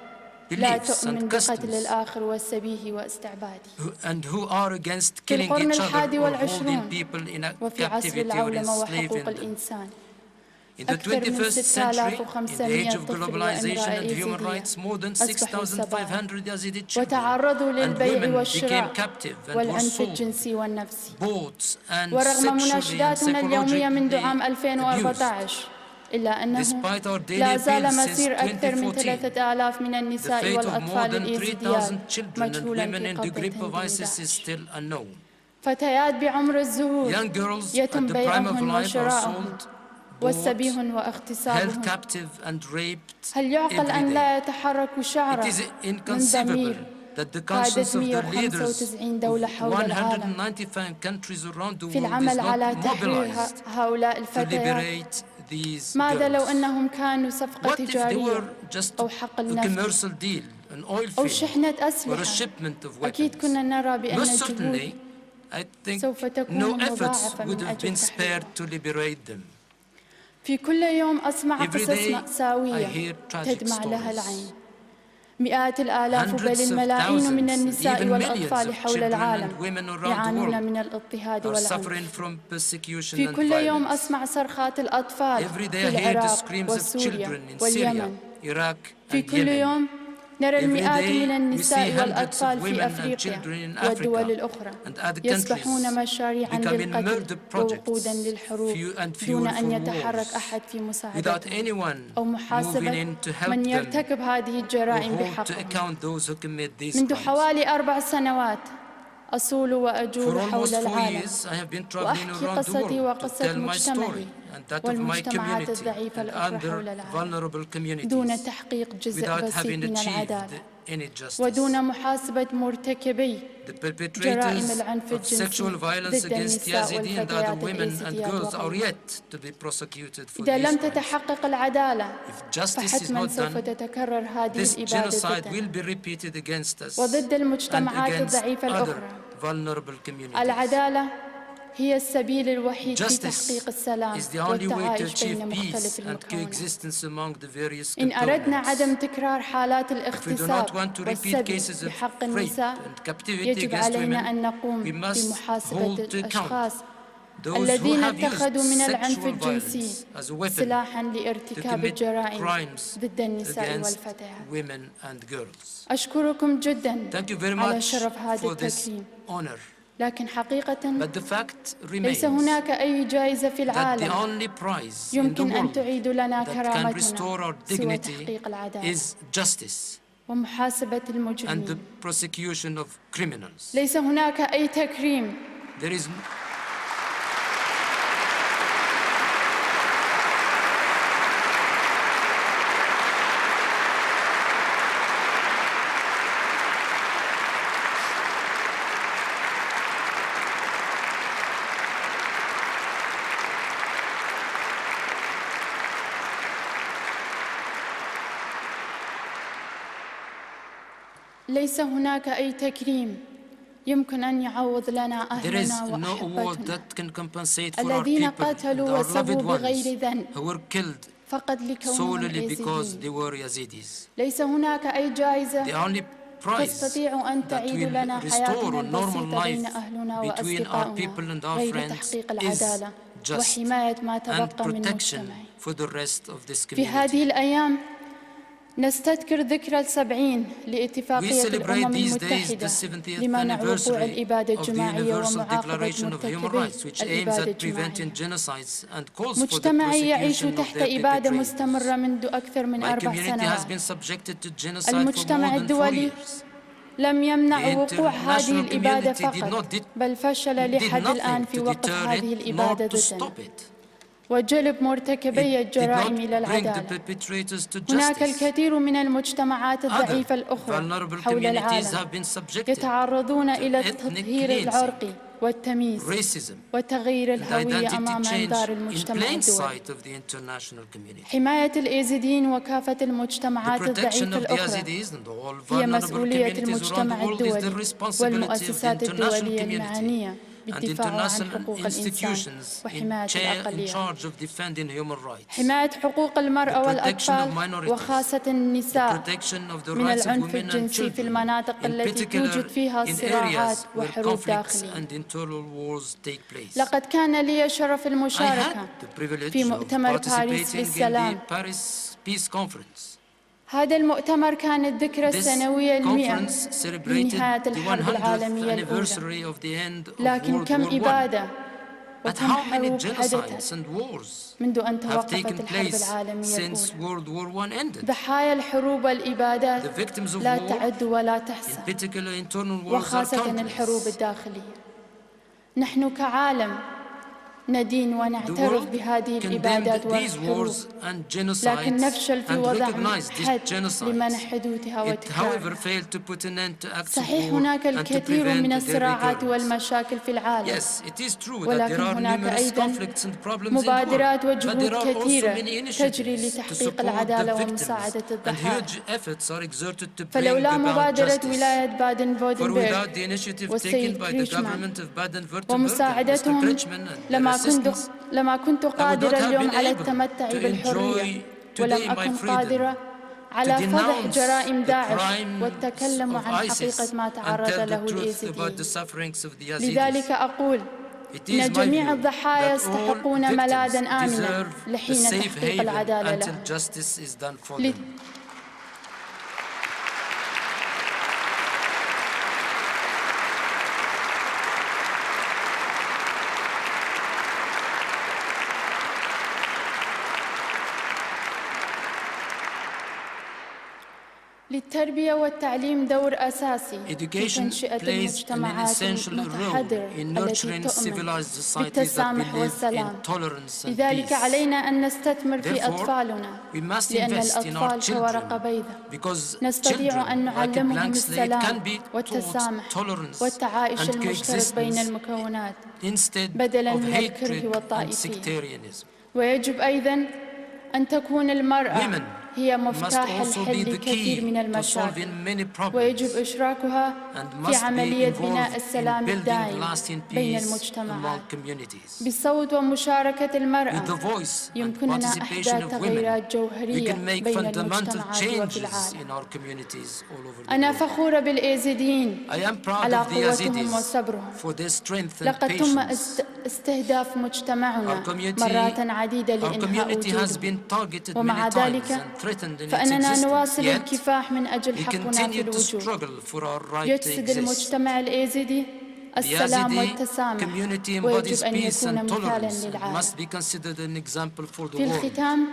لا beliefs تؤمن and بقتل customs الآخر والسبيه واستعباده. and who are against في killing القرن each other الحادي or والعشرون holding people in وفي عصر captivity or العولمة enslaving وحقوق them. الإنسان In the أكثر من 21st century, in the age 6500 of طفل globalization وامرأة and human يزيدية rights, more than أصبحوا سبايا 6,500 Yazidi children وتعرضوا and للبيع women became والشراء captive and were والعنف sold, الجنسي والنفسي. bought and ورغم sexually and مناشداتنا اليومية منذ عام psychologically abused. 2014 إلا أنه Despite our daily لا زال appeals since مسير أكثر من 2014, 3000 من the النساء fate of more والأطفال than الإيزيديات 3,000 children and مجهولا women في in the قبضة grip of تنظيم ISIS is داعش. still unknown. فتيات بعمر الزهور Young girls يتم at the prime of بيعهن life are وشراءهن sold, bought, والسبيهن held واغتصابهن. captive and raped هل يعقل every أن day. لا يتحرك It شعرة is من inconceivable ضمير that the conscience of the leaders of 195 countries around the world is not mobilized to liberate these ماذا لو girls. أنهم كانوا صفقة What if they تجارية were just أو a حقل نفط commercial deal, an oil أو field, شحنة or a أسلحة؟ shipment of أكيد weapons? كنا نرى بأن Most الجهود certainly, I think سوف تكون no efforts مضاعفة would من have been أجل spared تحريرها. to liberate them. في كل يوم أسمع Every قصص day I مأساوية hear tragic تدمع لها stories. العين. مئات الآلاف بل Hundreds of الملايين من thousands, النساء even والأطفال millions of حول children العالم and women around the يعانون world من الاضطهاد are suffering والعنف. from persecution في and كل يوم violence. أسمع صرخات الأطفال Every day في I hear the العراق screams of وسوريا children in Syria, واليمن. Iraq في and كل Yemen. يوم نرى Every المئات day من we see النساء hundreds of والأطفال في women and أفريقيا children in والدول Africa الأخرى and other يسبحون countries مشاريعا becoming للقتل murder ووقودا projects للحروب and fuel دون أن for يتحرك wars أحد في without مساعدتهم anyone أو moving محاسبة in to help من them يرتكب هذه or الجرائم hold to بحقهم. account those who commit these منذ crimes. حوالي 4 سنوات أصول For وأجول حول almost 4 العالم years, I have been traveling وأحكي around the قصتي world to وقصة tell my مجتمعي story and that of my والمجتمعات community الضعيفة and الأخرى حول under العالم vulnerable دون communities تحقيق جزء without بسيط having من achieved العدالة any justice. ودون محاسبة مرتكبي The جرائم perpetrators العنف of الجنسي sexual violence ضد against النساء Yazidi and other والفتيات women and الإيزيديات girls are وغيرهم. yet to be prosecuted for إذا these لم crimes. تتحقق العدالة If justice is فحتما not سوف done, تتكرر هذه this الإبادة genocide will ضدنا be repeated against us وضد and المجتمعات against الضعيفة other الأخرى. vulnerable communities. العدالة هي السبيل الوحيد في Justice تحقيق السلام is the only way to والتعايش achieve بين peace مختلف and المكونات. coexistence among the various إن أردنا components. عدم تكرار حالات If we do الاغتصاب not want to repeat والسبي cases of بحق rape النساء and captivity يجب against علينا أن women, نقوم we must بمحاسبة hold to الأشخاص those who الذين have used اتخذوا من العنف sexual الجنسي violence as a weapon سلاحا to لارتكاب commit الجرائم crimes ضد النساء against والفتيات. women and girls. أشكركم جدا Thank you very على much شرف هذا for this التكريم. honor. لكن حقيقة But the fact ليس remains هناك أي جائزة في that the العالم only prize in the يمكن أن world تعيد لنا that can كرامتنا restore our سوى dignity تحقيق العدالة is justice ومحاسبة and the المجرمين. prosecution of criminals. ليس هناك أي تكريم There is ليس هناك أي تكريم يمكن أن يعوض لنا There is أهلنا no award وأحبتنا that can compensate for our الذين people and قتلوا our loved وسبوا ones بغير ذنب who were killed فقط لكونهم solely because they يزيديين. were Yazidis. ليس هناك أي The جائزة only prize تستطيع أن that تعيد لنا will restore حياتنا a normal البسيطة بين life أهلنا between our people and وأصدقائنا our غير friends تحقيق is العدالة just وحماية ما and تبقى من protection مجتمعي. for the rest of this في هذه community. الأيام نستذكر ذكرى 70 We لاتفاقية celebrate الأمم these days the المتحدة 70th لمنع وقوع anniversary الإبادة of the الجماعية Universal ومعاقبة Declaration of Human مرتكبي Rights, which aims الإبادة at preventing الجماعية. genocides and calls for the مجتمعي يعيش prosecution of تحت their إبادة perpetrators. مستمرة منذ أكثر من My 4 community has سنوات. been subjected to genocide for المجتمع more than 4 الدولي years. لم يمنع The وقوع هذه international الإبادة community did فقط not بل فشل did لحد الآن nothing في to وقف deter هذه it الإبادة nor to ضدنا stop it. وجلب مرتكبي It did الجرائم not إلى bring the العدالة. perpetrators to هناك justice. الكثير من المجتمعات الضعيفة Other الأخرى vulnerable حول communities العالم have been subjected يتعرضون to إلى ethnic التطهير cleansing, العرقي والتمييز racism, وتغيير and الهوية identity أمام change أنظار in المجتمع plain الدولي. sight of the international community. حماية الإيزيديين وكافة The المجتمعات protection الضعيفة of the الأخرى Yazidis and all هي vulnerable مسؤولية communities around the المجتمع world is the الدولي responsibility of the والمؤسسات international الدولية community المعنية and بالدفاع عن international حقوق الإنسان institutions وحماية in الأقليات. charge of defending human rights. حماية حقوق المرأة The protection of والأطفال minorities. وخاصة The النساء protection of the من rights of العنف women and الجنسي في children, المناطق in التي توجد particular فيها in صراعات areas where وحروب conflicts داخلية. and internal wars take place. لقد كان لي شرف I المشاركة had the privilege في of مؤتمر باريس participating in للسلام. the Paris Peace Conference. هذا المؤتمر كان الذكرى This السنوية 100 conference celebrated لنهاية the الحرب 100th العالمية الأولى. anniversary of the end of لكن World كم War I. إبادة But وكم how many حروب genocides حدثت and wars منذ أن have توقفت taken الحرب place العالمية since الأولى. World War I ended? ضحايا الحروب والإبادات The victims of لا war, تعد ولا تحصى in particular internal wars, are وخاصة الحروب countless. الداخلية. نحن كعالم ندين The ونعترف world بهذه condemned الإبادات these والحروب، wars and لكن genocides نفشل في and وضع recognized these حد لمنع genocides. حدوثها It, however, وتكرارها. failed to put an end to acts of صحيح war هناك and to الكثير من prevent their الصراعات recurrence. والمشاكل في العالم، Yes, it is true that ولكن there are هناك numerous أيضا conflicts and problems in the مبادرات world, but there وجهود are also كثيرة many تجري initiatives to لتحقيق support the العدالة victims, ومساعدة and الضحايا. huge efforts are exerted to bring فلولا about مبادرة justice. ولاية بادن For فودنبرغ without the initiative taken والسيد by the كريشمان government of Baden-Württemberg and Mr. ومساعدتهم Kretschmann and their assistance, لما كنت I would not قادرة have اليوم been على able التمتع to بالحرية، enjoy ولم today my أكن freedom قادرة to على فضح denounce جرائم the داعش crimes والتكلم of عن ISIS حقيقة ما and تعرض tell له the truth about الإيزيديين. the sufferings of the لذلك Yazidis. أقول It إن is my جميع view الضحايا that all يستحقون victims ملاذا آمنا deserve a لحين safe تحقيق haven العدالة until لهم. justice is done for them. للتربية والتعليم دور أساسي في Education تنشئة plays an المجتمعات essential المتحضرة role in التي nurturing تؤمن civilized societies that بالتسامح believe والسلام. in tolerance and لذلك peace. علينا أن نستثمر في Therefore, أطفالنا، we must لأن invest in our الأطفال كورقة children بيضاء. because نستطيع أن children, like a نعلمهم blank slate, السلام can be taught والتسامح tolerance والتعايش and المشترك بين coexistence المكونات instead بدلاً of من الكره hatred and والطائفية. sectarianism. ويجب أيضاً أن تكون المرأة Women هي must مفتاح also be الحل the لكثير من key to المشاكل، solving many ويجب problems إشراكها and في must be عملية بناء involved in السلام building الدائم lasting بين peace المجتمعات. among communities. بالصوت ومشاركة With المرأة the voice and يمكننا participation إحداث of women, تغييرات we جوهرية can make بين fundamental المجتمعات وفي changes العالم. in our communities all over the أنا world. فخورة بالإيزيديين I am proud على of the قوتهم Yazidis وصبرهم. for their strength and لقد تم patience. استهداف مجتمعنا مرات عديدة Our لإنهاء community has وجوده، been targeted ومع many times ذلك and threatened in its فإننا existence. نواصل Yet, الكفاح من أجل we حقنا في continue to الوجود. struggle for our right to يجسد exist. المجتمع الإيزيدي The السلام Yazidi والتسامح، community embodies ويجب أن peace يكون and مثالا tolerance and للعالم. must be considered an example for the في world. الختام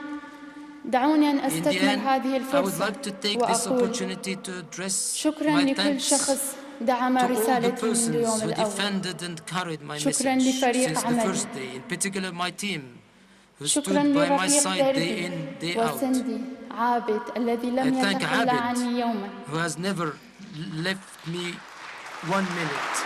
دعوني أن In the أستثمر end, هذه I would الفرصة like to take this وأقول opportunity to address شكرا my لكل thanks شخص دعم to all the رسالتي منذ persons اليوم who الأول. defended and carried my شكرا message لفريق since the عملي. first day, in particular my team, who شكرا stood by my لرفيق side day دربي in, day out, وسندي عابد الذي لم I thank يتخلى Abid, عني يوما. who has never left me 1 minute.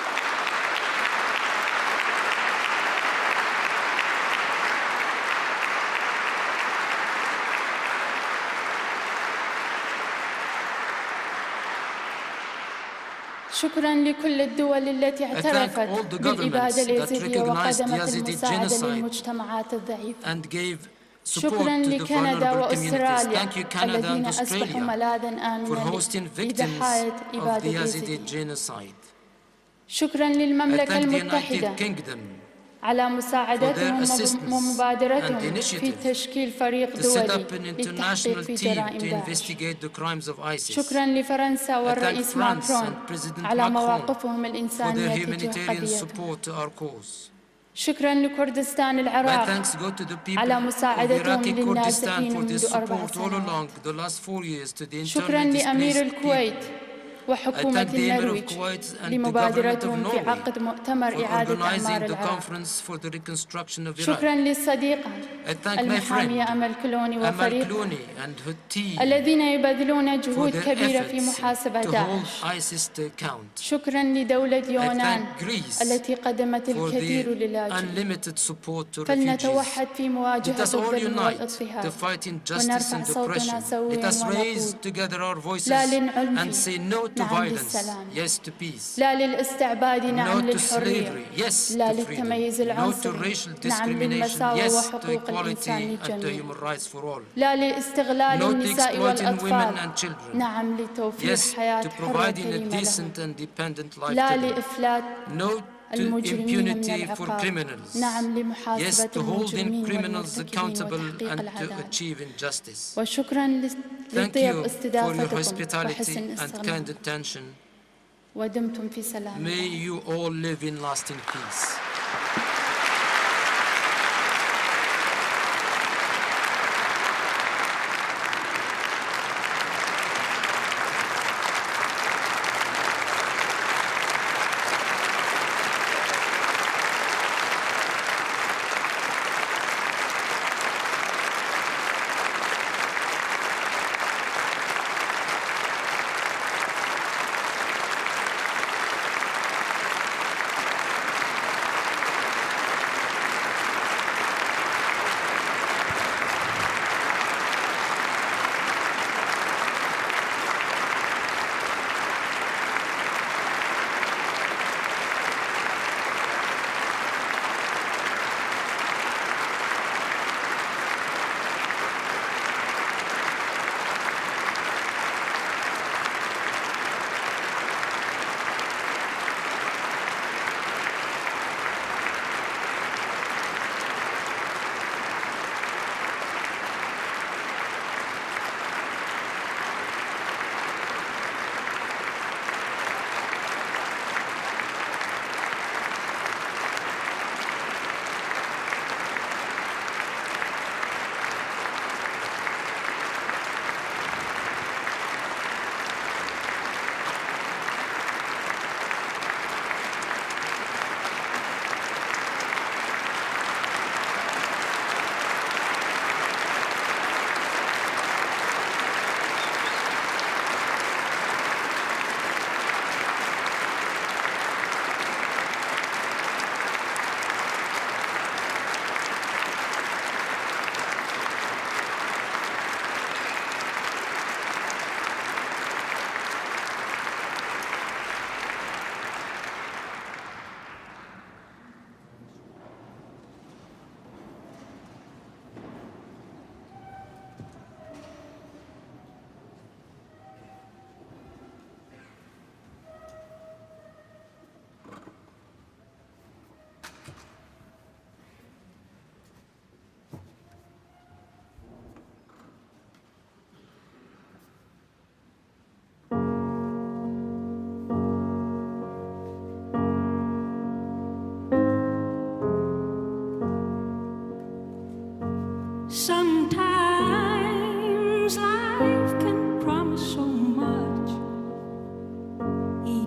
شكرا لكل الدول التي اعترفت all the بالإبادة governments that اليزيدية recognized وقدمت Yazidi المساعدة genocide للمجتمعات الضعيفة. and gave support شكرا to the لكندا vulnerable communities. وأستراليا Thank you, Canada الذين and أصبحوا Australia, ملاذا for آمنا hosting victims لضحايا of إبادة the Yazidi اليزيديين. genocide. شكرا I للمملكة thank the المتحدة United Kingdom على مساعدتهم assistance ومبادرتهم and في initiative تشكيل فريق to set دولي up an للتحقيق international في team جرائم to داعش. investigate the crimes of ISIS. شكرا لفرنسا والرئيس France ماكرون and President على Macron مواقفهم for their الإنسانية تجاه humanitarian قضيتهم. support to our cause. شكرا لكردستان My العراق thanks go to the people على of مساعدتهم Iraqi Kurdistan للنازحين for their منذ 4 support all سنوات. along the last 4 years to the شكرا internally لأمير displaced people. الكويت I وحكومة thank the Emir of النرويج Kuwait and the government of لمبادرتهم في Norway عقد مؤتمر for إعادة organizing أعمار the العراق. conference for the reconstruction of Iraq. شكرا للصديقة I thank my friend المحامية أمل كلوني Amal وفريقها Clooney and her team الذين يبذلون for جهود their كبيرة في efforts محاسبة to hold داعش. ISIS to account. شكرا لدولة يونان thank Greece التي قدمت For الكثير the للاجئين. unlimited support to refugees. فلنتوحد في Let مواجهة us all الظلم unite to والاضطهاد fight injustice ونرفع and صوتنا oppression. سويا Let us raise ونقول together our voices لا للعنف، and say no to نعم violence, للسلام. yes to peace. لا للاستعباد، نعم No to للحرية. slavery, yes لا to freedom. للتميز No to العنصري، racial نعم discrimination, للمساواة yes to وحقوق الإنسان equality and to للجميع. human rights for all. لا لاستغلال No to النساء exploiting والأطفال، women and children. نعم لتوفير Yes حياة to حرة providing a كريمة لهم. decent and dependent life لا to them. لإفلات No to المجرمين من impunity for العقاب، criminals. نعم Yes لمحاسبة to holding المجرمين criminals والمرتكبين accountable وتحقيق and to العدالة. achieve injustice. وشكرا Thank لطيب you for your استضافتكم hospitality وحسن and kind استقبالكم. attention. ودمتم في سلام. May you all live in lasting peace.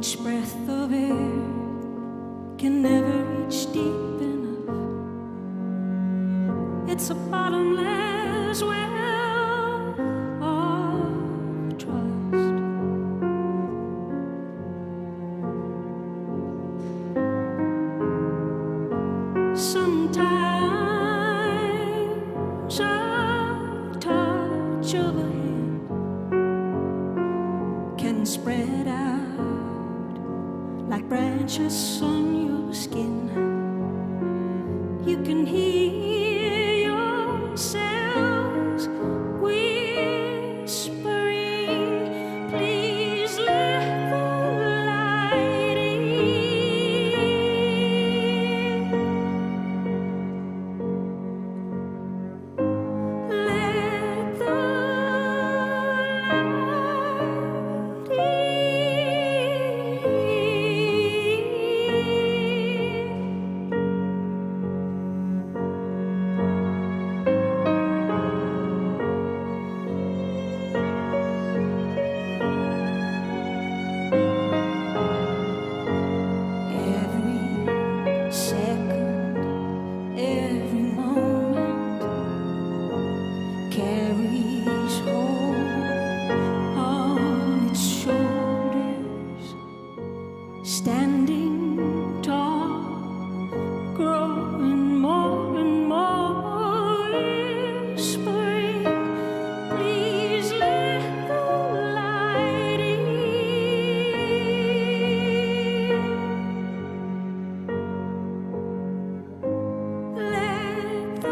Each breath of air can never reach deep enough. It's a bottomless well of trust. Sometimes a touch of a hand can spread out like branches on your skin. You can hear yourselves whispering, please let the light in. Let the light every second, every moment carries hope on its shoulders, standing tall, growing more and more, whispering, please let the light in. Let the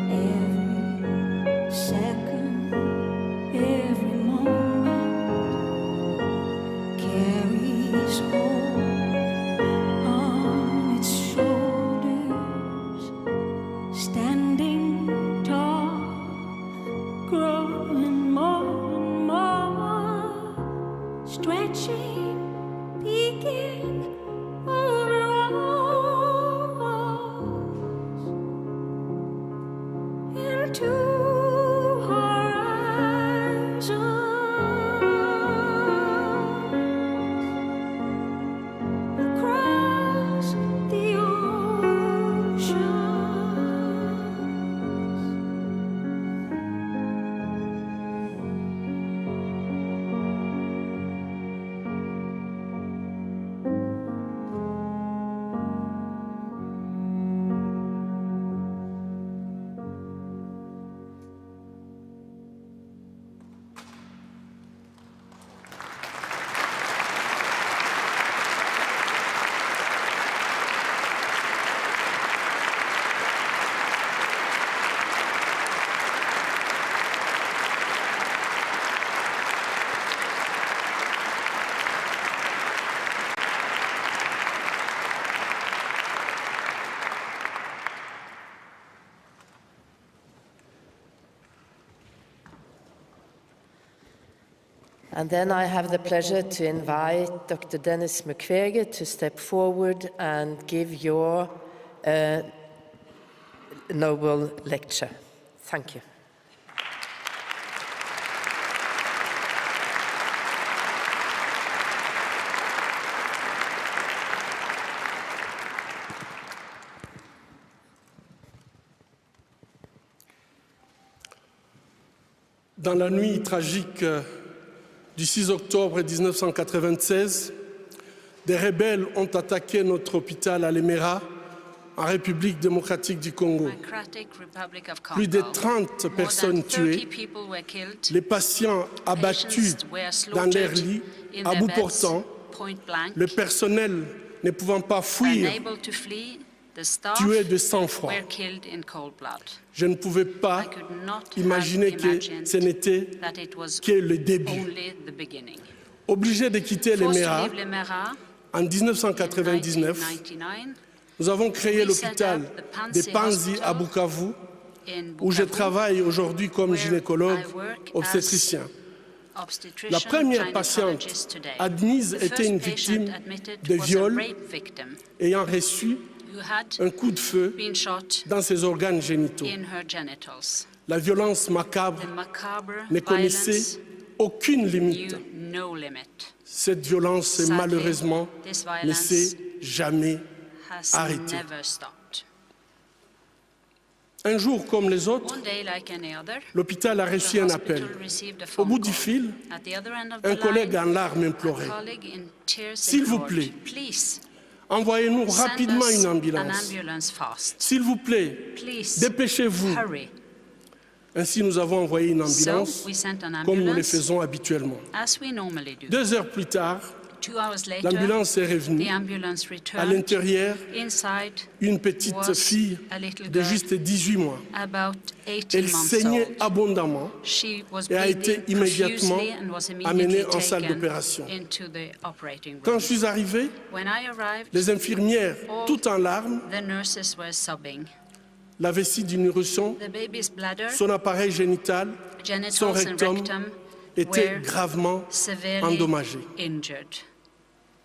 every second, every moment carries hope on its shoulders, standing tall, growing more and more, stretching, peeking over walls into horizons across the oceans. And then I have the pleasure to invite Dr. Denis Mukwege to step forward and give your Nobel lecture. Thank you. Dans la nuit tragique du 6 octobre 1996, des rebelles ont attaqué notre hôpital à Lemera, en République démocratique du Congo. Plus de 30 personnes tuées, les patients abattus dans leur lit, à bout portant, le personnel ne pouvant pas fuir, tués de sang-froid. Je ne pouvais pas imaginer que ce n'était que le début. Obligés de quitter Lemera, en 1999, nous avons créé l'hôpital de Panzi à Bukavu où je travaille aujourd'hui comme gynécologue obstétricien. La première patiente admise était une victime de viol ayant reçu un coup de feu dans ses organes génitaux. La violence macabre ne connaissait aucune limite. Cette violence, malheureusement, ne s'est jamais arrêtée. Un jour comme les autres, l'hôpital a reçu un appel. Au bout du fil, un collègue en larmes implorait « S'il vous plaît, envoyez-nous rapidement une ambulance. S'il vous plaît, dépêchez-vous. » Ainsi, nous avons envoyé une ambulance, comme nous le faisons habituellement. 2 heures plus tard, l'ambulance est revenue. À l'intérieur, une petite fille de juste 18 mois. Elle saignait abondamment et a été immédiatement amenée en salle d'opération. Quand je suis arrivé, les infirmières, toutes en larmes, la vessie du nourrisson, son appareil génital, son rectum étaient gravement endommagés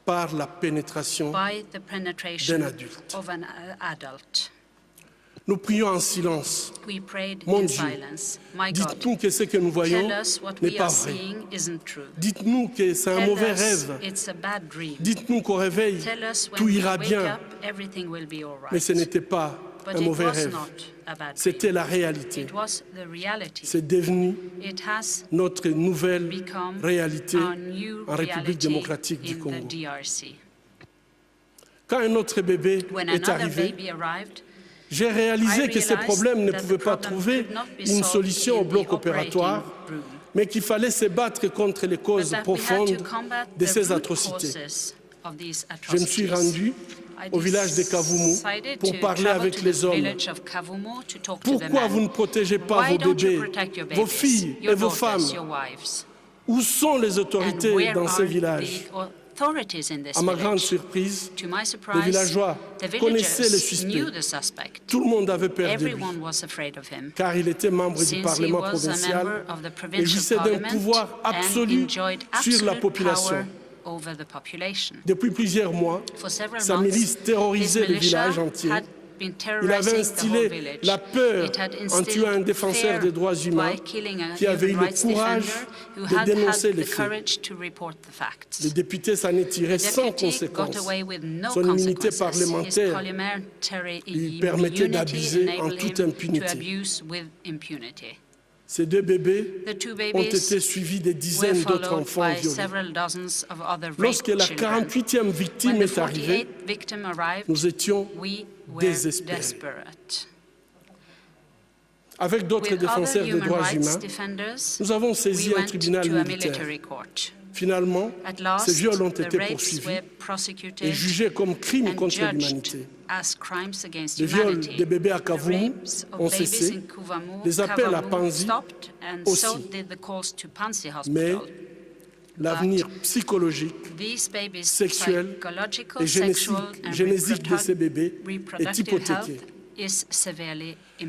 par la pénétration d'un adulte. Nous prions en silence. Mon Dieu, dites-nous que ce que nous voyons n'est pas vrai. Dites-nous que c'est un mauvais rêve. Dites-nous qu'au réveil, tout ira bien. Mais ce n'était pas un mauvais rêve. C'était la réalité. C'est devenu notre nouvelle réalité en République démocratique du Congo. Quand un autre bébé est arrivé, j'ai réalisé que ces problèmes ne pouvaient pas trouver une solution au bloc opératoire, mais qu'il fallait se battre contre les causes profondes de ces atrocités. Je me suis rendu au village de Kavumu pour parler avec les hommes. Pourquoi vous ne protégez pas vos bébés, vos filles et vos femmes? Où sont les autorités dans ces villages? À ma grande surprise, les villageois connaissaient le suspect. Tout le monde avait peur de lui, car il était membre du Parlement provincial et jouissait d'un pouvoir absolu sur la population. Depuis plusieurs mois, sa milice terrorisait le village entier. Il avait instillé la peur en tuant un défenseur des droits humains qui avait eu le courage de dénoncer les faits. Le député s'en est tiré sans conséquence. Son immunité parlementaire lui permettait d'abuser en toute impunité. Ces 2 bébés ont été suivis des dizaines d'autres enfants violés. Lorsque la 48e victime est arrivée, nous étions désespérés. Avec d'autres défenseurs des droits humains, nous avons saisi un tribunal militaire. Finalement, ces viols ont été poursuivis et jugés comme crimes contre l'humanité. Les viols des bébés à Kavumu ont cessé, les appels à Panzi aussi. Mais l'avenir psychologique, sexuel et génésique de ces bébés est hypothéqué.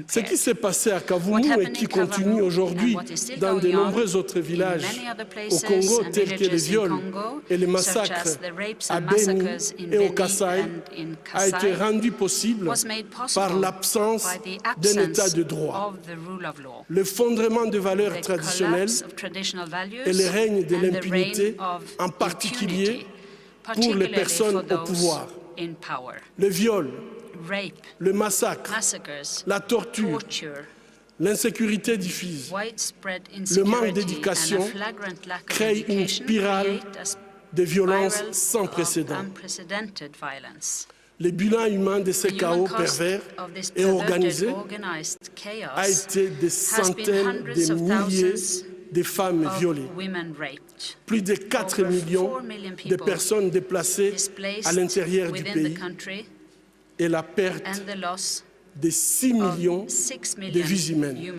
Ce qui s'est passé à Kavumu et qui continue aujourd'hui dans de nombreux autres villages au Congo, tels que les viols et les massacres à Beni et au Kasaï, a été rendu possible par l'absence d'un état de droit, l'effondrement des valeurs traditionnelles et le règne de l'impunité, en particulier pour les personnes au pouvoir. Le viol, le massacre, la torture, l'insécurité diffuse, le manque d'éducation créent une spirale de violence sans précédent. Le bilan humain de ces chaos pervers et organisés a été des centaines de milliers de femmes violées, plus de 4 millions de personnes déplacées à l'intérieur du pays, et la perte de 6 millions de vies humaines.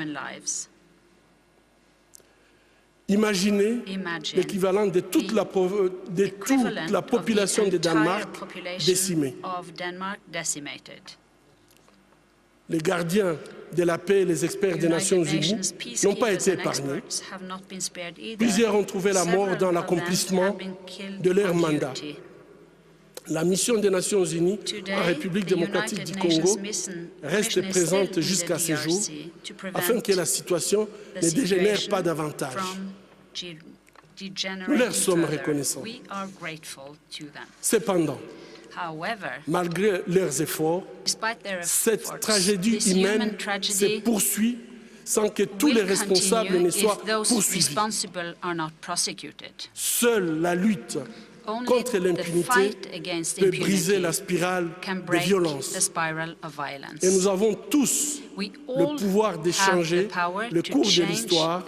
Imaginez l'équivalent de toute la population de Danemark décimée. Les gardiens de la paix et les experts des Nations Unies n'ont pas été épargnés. Plusieurs ont trouvé la mort dans l'accomplissement de leur mandat. La mission des Nations Unies en République démocratique du Congo reste présente jusqu'à ce jour afin que la situation ne dégénère pas davantage. Nous leur sommes reconnaissants. Cependant, malgré leurs efforts, cette tragédie humaine se poursuit sans que tous les responsables ne soient poursuivis. Seule la lutte contre l'impunité peut briser la spirale de violence. Et nous avons tous le pouvoir de changer le cours de l'histoire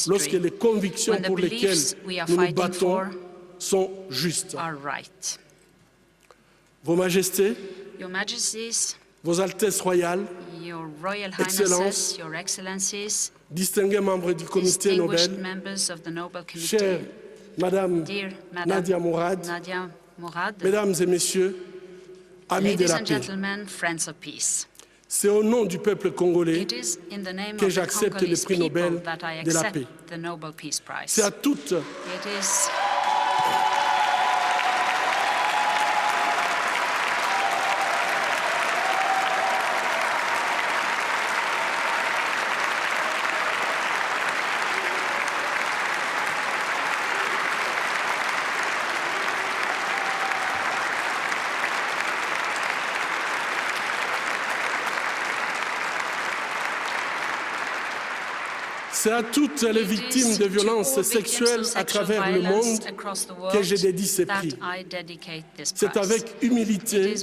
lorsque les convictions pour lesquelles nous nous battons sont justes. Vos Majestés, Vos Altesses royales, Excellences, distingués membres du Comité Nobel, chère Madame Nadia Mourad, Mesdames et Messieurs, amis de la paix, c'est au nom du peuple congolais que j'accepte le prix Nobel de la paix. C'est à toutes les victimes de violences sexuelles à travers le monde que je dédie ce prix. C'est avec humilité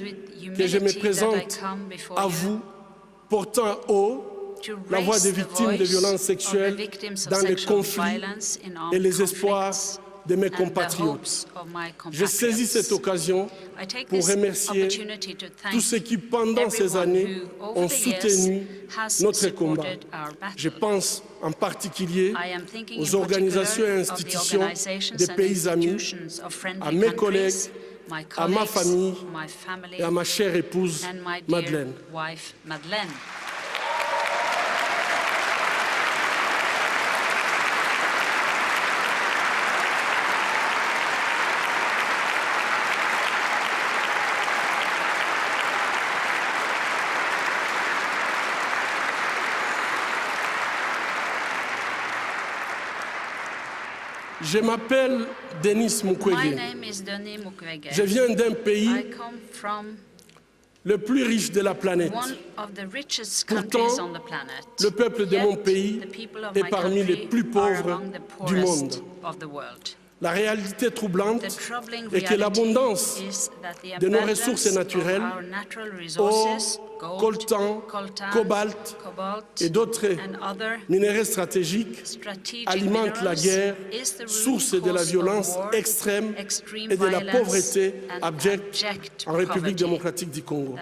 que je me présente à vous, portant haut la voix des victimes de violences sexuelles dans les conflits et les espoirs de mes compatriotes. Je saisis cette occasion pour remercier tous ceux qui, pendant ces années, ont soutenu notre combat. Je pense en particulier aux organisations et institutions des pays amis, à mes collègues, à ma famille et à ma chère épouse Madeleine. Je m'appelle Denis Mukwege. Je viens d'un pays le plus riche de la planète. Pourtant, le peuple de mon pays est parmi les plus pauvres du monde. La réalité troublante est que l'abondance de nos ressources naturelles, or, coltan, cobalt et d'autres minéraux stratégiques alimente la guerre, source de la violence extrême et de la pauvreté abjecte en République démocratique du Congo.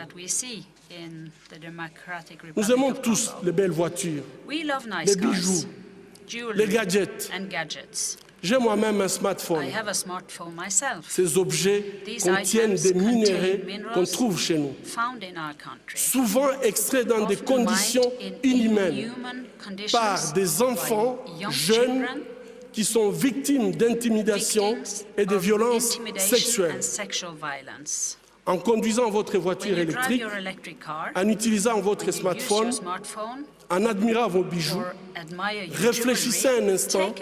Nous aimons tous les belles voitures, les bijoux, les gadgets. J'ai moi-même un smartphone. Ces objets contiennent des minéraux qu'on trouve chez nous, souvent extraits dans des conditions inhumaines par des enfants jeunes qui sont victimes d'intimidation et de violences sexuelles. En conduisant votre voiture électrique, en utilisant votre smartphone, en admirant vos bijoux, réfléchissez un instant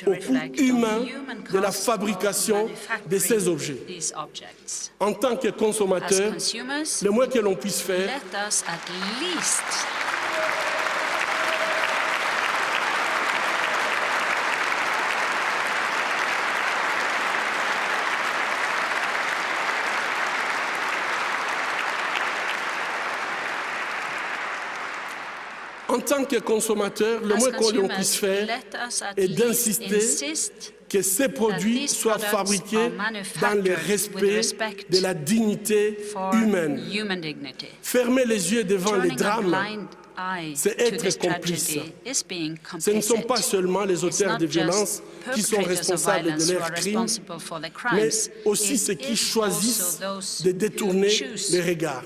au coût humain de la fabrication de ces objets. En tant que consommateur, le moins que l'on puisse faire, que l'on puisse faire est d'insister que ces produits soient fabriqués dans le respect de la dignité humaine. Fermer les yeux devant les drames, c'est être complice. Ce ne sont pas seulement les auteurs de violences qui sont responsables de leurs crimes, mais aussi ceux qui choisissent de détourner les regards.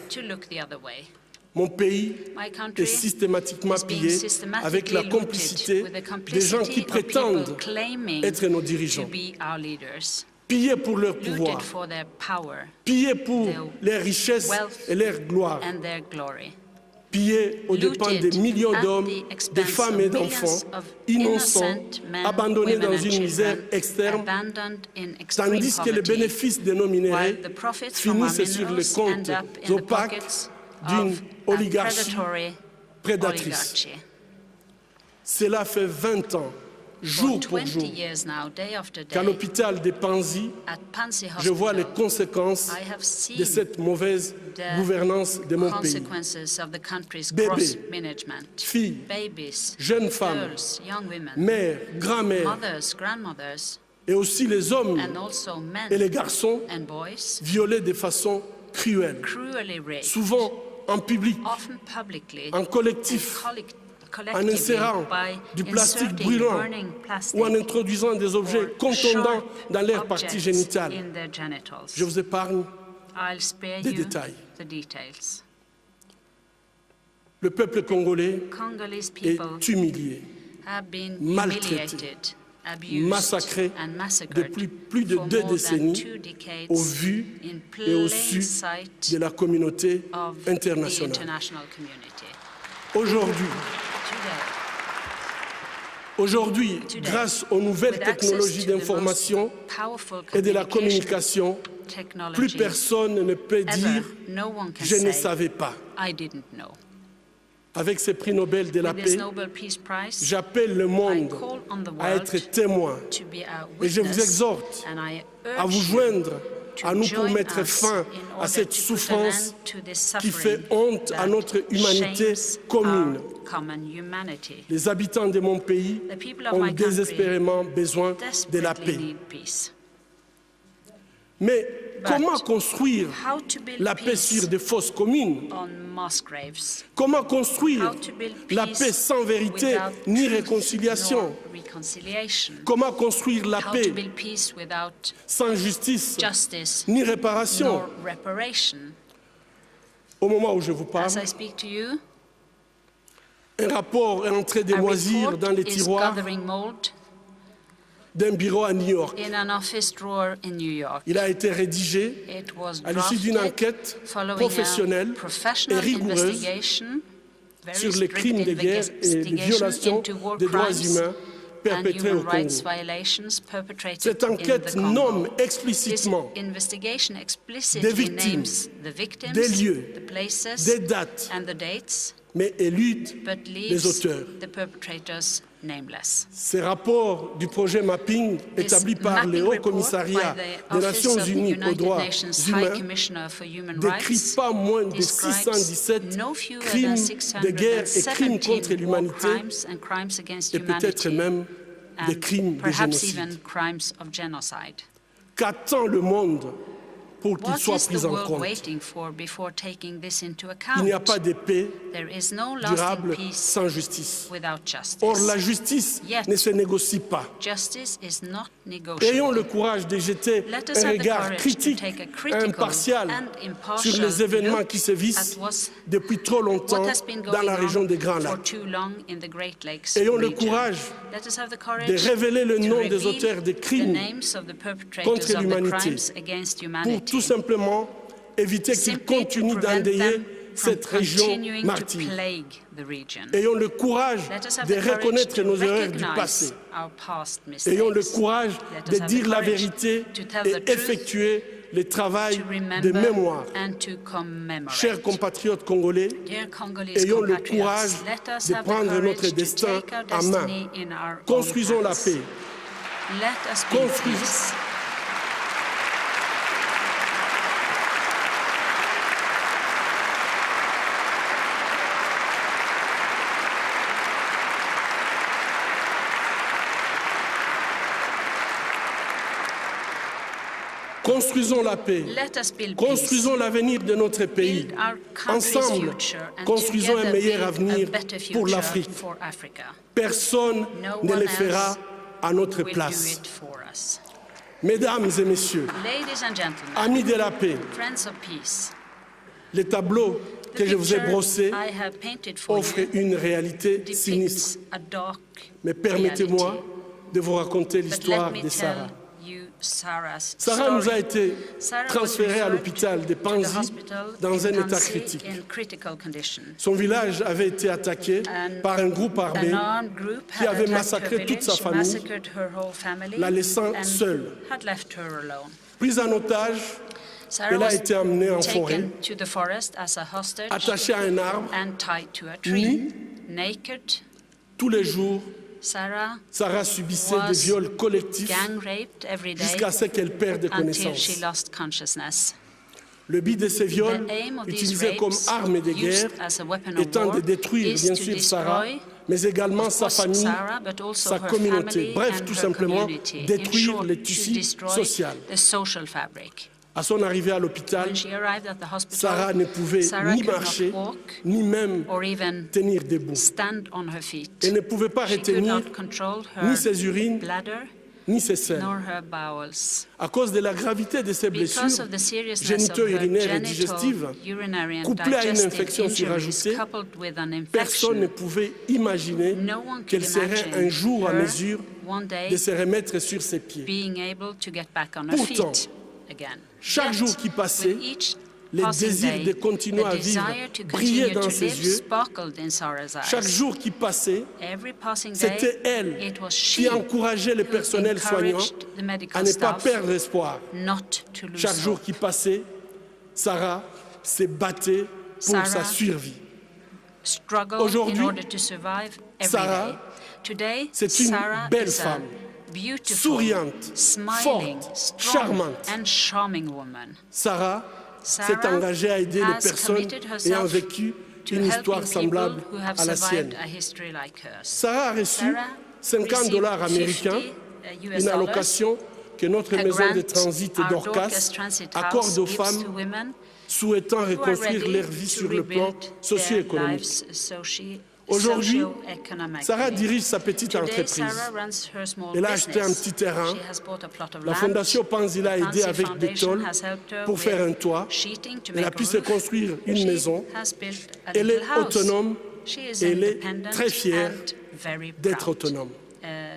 Mon pays My est country systématiquement is being pillé systematically avec la looted complicité with the des gens complicity qui of prétendent people claiming être nos to dirigeants. be our leaders, Pillés pour leur pouvoir, looted for their power pillés pour leurs richesses wealth et leur gloire, and their glory, pillés aux dépens looted des millions at d'hommes, the expense des femmes of et millions d'enfants of innocents, innocent men, abandonnés women dans and une misère children, extrême, abandoned in extreme tandis que les poverty, bénéfices de nos minéraux while the profits from our finissent sur les minerals comptes end up in the opaques pockets d'une of oligarchie predatory prédatrice. oligarchy. Cela fait 20 ans, jour For pour 20 jour, years now, day after qu'à day, l'hôpital de Panzi, at Panzi je vois les Hospital, conséquences I have seen de cette mauvaise the gouvernance de mon pays. consequences of the country's Bébés, gross management. filles, Babies, jeunes femmes, girls, young women, mères, grand-mères, mothers, grandmothers, et aussi les hommes and also men et les garçons and boys violés de façon cruelle, cruelly raped, souvent en public, often publicly, en collectif, and en collectively insérant by du plastique inserting brûlant burning plastic ou en introduisant des objets or contondants sharp dans leur partie objects génitale. in their genitals. Je vous épargne I'll spare des you détails. the details. Le peuple congolais Congolese est people humilié, have been maltraité, humiliated, abused, massacré and massacred depuis plus de for 2 more than décennies 2 decades au vu in et au plain su sight de la communauté of the internationale. international community. Aujourd'hui, Today, grâce aux nouvelles with access technologies to the d'information most powerful et de la communication communication, plus technology personne ne peut ever, dire no one « can je ne say, savais pas ». I didn't know. Avec ce prix Nobel de la With this paix, Nobel Peace Prize, j'appelle le I monde call on the à world être témoin to be a et je vous witness, exhorte and I à vous urge joindre to à nous pour join mettre us fin in à order cette to put an souffrance end to this qui fait suffering honte à that notre humanité shames commune. our common humanity. Les habitants de mon pays The people of ont my country désespérément besoin de la desperately paix. need peace. Mais But comment construire how to build la paix peace sur des fausses communes? on mass graves? Comment construire How to build la peace paix sans vérité without ni truth réconciliation? nor reconciliation? Comment construire la How paix to build peace without sans justice justice ni réparation? nor reparation? Au moment où je vous parle, As I speak to you, un rapport est entré de a moisir report dans les is tiroirs gathering mold d'un bureau à New York. in an office drawer in New York. Il a été rédigé It was à l'issue d'une drafted enquête following professionnelle a professional et rigoureuse investigation, very sur les strict crimes de guerre et les investigation violations into war des droits crimes humains and perpétrés au human rights Congo. violations perpetrated Cette in enquête the Congo. nomme This explicitement investigation des explicitly victimes, names the victims, des lieux, the places, des dates, and the dates, mais élude but les leaves auteurs. the perpetrators nameless. Ces rapports du projet Mapping établi This par le mapping Haut report Commissariat by the des Office Nations of the Unies aux United droits Nations High humains Commissioner for Human décrit Rights pas moins de describes 617 no fewer than crimes de guerre et crimes contre 617 war l'humanité crimes and crimes against et peut-être humanity, même des and crimes de perhaps génocide. even crimes of genocide. Qu'attend le monde pour qu'il What soit is the pris en world compte? waiting for before taking this into Il account? n'y a pas de paix There is no durable lasting peace sans justice. without justice. Or, la justice Yet, ne se négocie pas. justice is not Ayons le negotiable. courage de jeter Let us un have the regard courage to critique, take a critical impartial and impartial sur les événements look qui se vissent at depuis trop longtemps what has been dans going la région on des Grands for Lacs. too long in the Great Lakes Ayons le region. courage Let us have the courage de révéler le to nom des reveal auteurs des the crimes names of the perpetrators contre of the l'humanité crimes against pour humanity, tout simplement éviter qu'ils simply to continuent prevent d'endayer them from cette région continuing to martyre. plague the region. Ayons le courage Let us have de the courage reconnaître to nos erreurs du recognize passé. our past mistakes. Ayons le courage Let de us have the dire la courage vérité to tell et the truth, effectuer le travail to de remember mémoire. and to commemorate. Chers compatriotes congolais, Dear Congolese ayons le compatriots, courage let us de have the prendre courage notre to destin take our en main. destiny in our own Construisons la hands. paix. Let us build Construisons- peace. Construisons la paix. Let us build peace. Construisons l'avenir de notre pays. Build our country's Ensemble, future and construisons un together meilleur build avenir a better pour future l'Afrique. for Africa. Personne No ne one le fera else à notre will do place. it for us. Mesdames et messieurs, Ladies and gentlemen, amis de la paix, friends of peace, le tableau que je vous ai brossé I have painted for offre you une réalité depicts sinistre. a dark Mais permettez-moi reality. de vous raconter But l'histoire let me de Sarah. tell you Sarah's Sarah nous a story. été Sarah was transférée à referred l'hôpital de to the Panzi hospital dans in un état Panzi critique. in critical condition. Son village avait été attaqué par un groupe armé An armed group qui had avait attacked massacré her toute sa village, famille, massacred her whole family, la laissant and seule. had left her alone. Prise en otage, Sarah elle a was été emmenée en forêt, taken to the forest as a hostage attachée à un arbre. and tied to a tree. Naked, Tous les jours, Sarah Sarah subissait des was viols collectifs gang raped every day jusqu'à ce qu'elle perde until connaissance. she lost consciousness. Le but de ces viols, The aim of these utilisés comme rapes, arme de guerre, used as a weapon of étant war, de détruire is bien to sûr Sarah, destroy, mais également of sa course, famille, Sarah, but also sa her communauté. family Bref, and tout her simplement community. In détruire short, le to tissu destroy social. the social fabric. À son arrivée à l'hôpital, When she arrived at the hospital, Sarah ne pouvait Sarah ni could not marcher, walk ni même or even tenir debout. stand on her feet. Elle ne pouvait pas She could retenir not control ni her ses urines, bladder ni ses selles. nor her bowels. À cause de la gravité de ses Because blessures of the seriousness of génito-urinaires et her digestives, genital, urinary and couplées à une digestive infection injuries surajoutée, coupled with an personne ne infection, pouvait imaginer no one qu'elle could serait imagine un jour à her mesure one day de se remettre sur ses pieds. being able to get back on her Pourtant, feet again. chaque Yet, jour qui passait, with each le passing désir day, de continuer à the vivre desire to brillait continue dans to ses live yeux. sparkled in Sarah's Chaque eyes. jour qui passait, Every passing day, c'était elle it was qui she encourageait le who personnel soignant encouraged the à medical ne pas staff perdre espoir. not to lose Chaque jour hope. qui passait, Sarah se battait pour Sarah sa survie. Struggled Aujourd'hui, in order to survive every Sarah, day. Today, c'est une Sarah belle is femme, a beautiful, souriante, smiling, forte, strong, charmante. and charming woman. Sarah s'est Sarah engagée à aider les has personnes committed herself ayant vécu to une helping histoire people semblable who have à la survived sienne. a history like hers. Sarah a reçu Sarah $50 américains, US une allocation que notre a maison de grant transit our Dorcas Dorcas Transit accorde House aux gives femmes to women souhaitant who are reconstruire ready leur vie to sur le plan rebuild their socio-économique. lives Aujourd'hui, socio-economically. Sarah dirige sa petite Today, entreprise. Sarah runs her small Elle a acheté un business. petit terrain. She has bought a plot of La land. Fondation Panzi l'a aidé Panzi avec des Foundation tôles has helped her pour with faire un toit. sheeting to Elle a make pu a se roof. construire une She maison. has built a Elle little est house. autonome She is et elle est independent très fière and very d'être proud, autonome.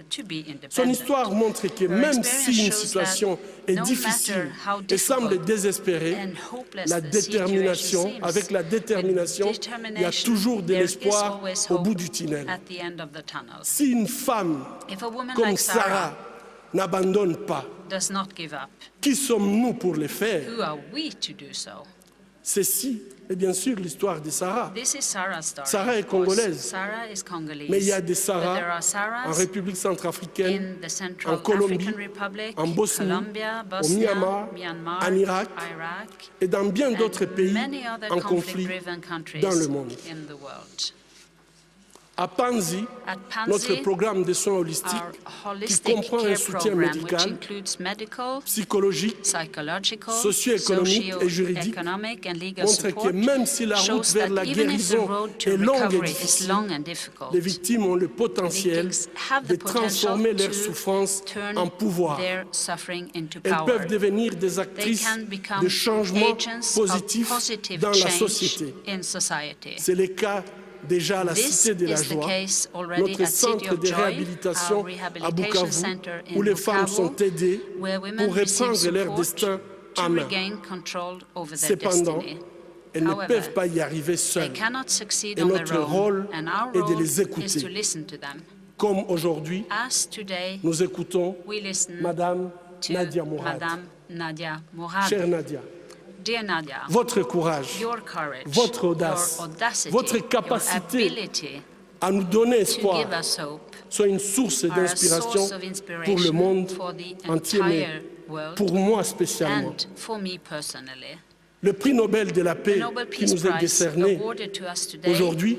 to be independent. Son histoire montre que Her même experience si une shows situation that est no difficile matter how et semble difficult désespérée, and hopeless la the situation détermination, seems, avec la détermination, with il y a determination, toujours de there is l'espoir always au hope bout du tunnel. at the end of the tunnel. Si une femme If a woman comme like Sarah n'abandonne pas, does not give up, qui sommes-nous pour le faire? who are we to do so? Ceci est bien sûr l'histoire de Sarah. This is Sarah's story. Sarah est of course. congolaise. Sarah is Congolese. Mais il y a des But there Sarah are en Sarahs République centrafricaine, in the Central en Colombie, African Republic, en Bosnie, Colombia, au Bosnia, Myanmar, en Irak Iraq, et dans bien d'autres and pays many other en conflit conflict-driven countries dans le monde. in the world. À Panzi, At Panzi, notre programme de soins holistiques, our qui holistic comprend un care soutien program, which médical, includes medical, psychologique, psychological, socio-économique et juridique, socio-economic and legal montre support, que même si la route shows vers that la even if the guérison road to est longue et recovery is difficile, long and difficult, les victimes ont le potentiel victims have de the potential transformer leur to souffrance turn en pouvoir. their suffering into Elles power. peuvent devenir des They actrices can become de changement agents positif of positive dans la change société. in society. C'est le cas déjà à la This Cité de la is the Joie, case already notre at City centre of de Joy, réhabilitation our à rehabilitation Bukavu, center in où les femmes Bukavu, sont aidées where women pour receive reprendre leur support destin to en main. regain control over their Cependant, destiny. elles ne However, peuvent pas y arriver they seules. cannot succeed Et on notre their rôle own, and our est de role les is to écouter. listen to them. Comme aujourd'hui, As today, nous écoutons we listen Madame to Nadia Mourad. Madame Nadia Mourad. Chère Nadia, Dear Nadia, votre courage, your courage, votre audace, your audacity, votre your capacité ability à nous donner to espoir, give us hope soit une source are a d'inspiration source of inspiration pour le monde for the entier, mais entire world pour moi spécialement. and for me personally. Le prix Nobel de la The paix Nobel qui Peace nous est Prize décerné awarded to us today aujourd'hui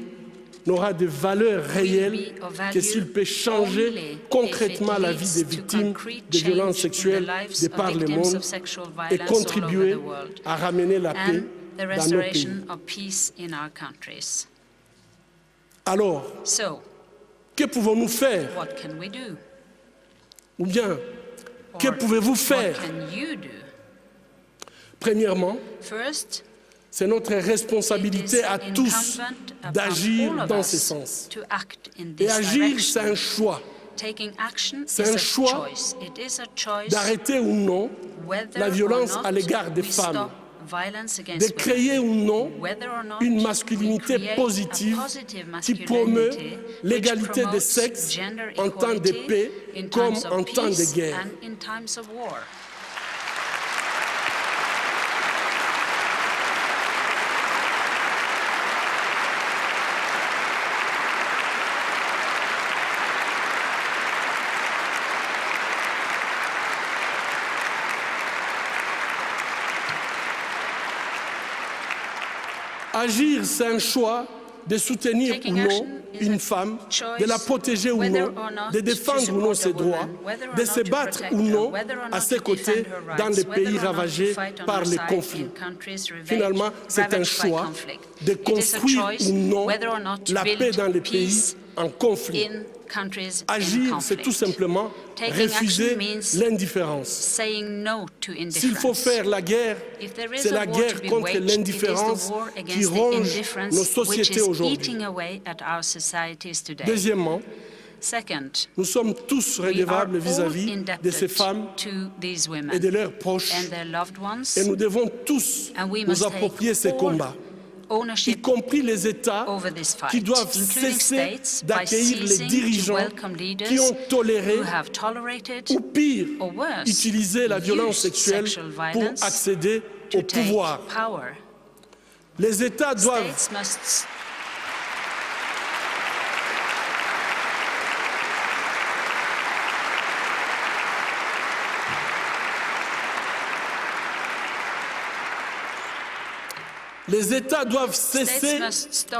n'aura de valeur réelle be of value que s'il peut changer only concrètement if it la vie des leads to victimes concrete de violences change in the sexuelles lives de of par le victims monde of sexual et violence all over contribuer the world à ramener la paix and the dans nos pays. restoration of peace in our countries. Alors, So, que pouvons-nous faire? what can we do? Ou bien, que Or pouvez-vous what faire? can you do? Premièrement, First, C'est notre responsabilité à tous d'agir dans ce sens. Et agir, c'est un choix. C'est un choix d'arrêter ou non la violence à l'égard des femmes, de créer ou non une masculinité positive qui promeut l'égalité des sexes en temps de paix comme en temps de guerre. Agir, c'est un choix de soutenir ou non une femme, de la protéger ou non, de défendre ou non ses droits, de se battre ou non à ses côtés dans les pays ravagés par les conflits. Finalement, c'est un choix de construire ou non la paix dans les pays en conflit. Agir, c'est tout simplement refuser l'indifférence. S'il faut faire la guerre, c'est la guerre contre l'indifférence qui ronge nos sociétés aujourd'hui. Deuxièmement, nous sommes tous redevables vis-à-vis de ces femmes et de leurs proches, et nous devons tous nous approprier ces combats, y compris les États qui doivent cesser d'accueillir les dirigeants qui ont toléré ou pire, utilisé la violence sexuelle pour accéder au pouvoir. Les États doivent cesser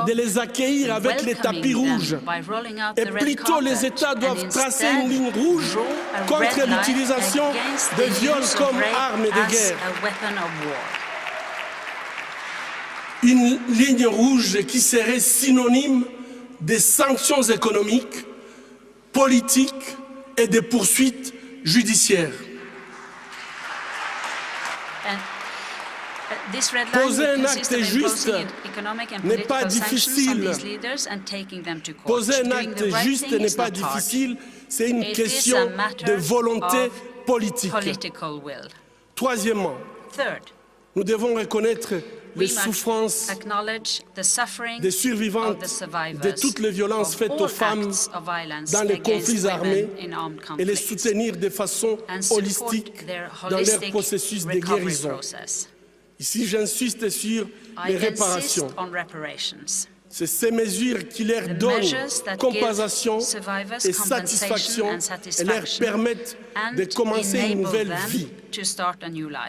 de les accueillir avec les tapis rouges. Et plutôt, les États doivent tracer une ligne rouge contre l'utilisation de viols comme arme de guerre. Une ligne rouge qui serait synonyme de sanctions économiques, politiques et de poursuites judiciaires. Poser un acte juste n'est pas difficile. Poser un acte juste n'est pas difficile, c'est une question de volonté politique. Troisièmement, nous devons reconnaître les souffrances des survivantes de toutes les violences faites aux femmes dans les conflits armés et les soutenir de façon holistique dans leur processus de guérison. Ici, j'insiste sur les réparations. C'est ces mesures qui leur donnent compensation et satisfaction et leur permettent de commencer une nouvelle vie.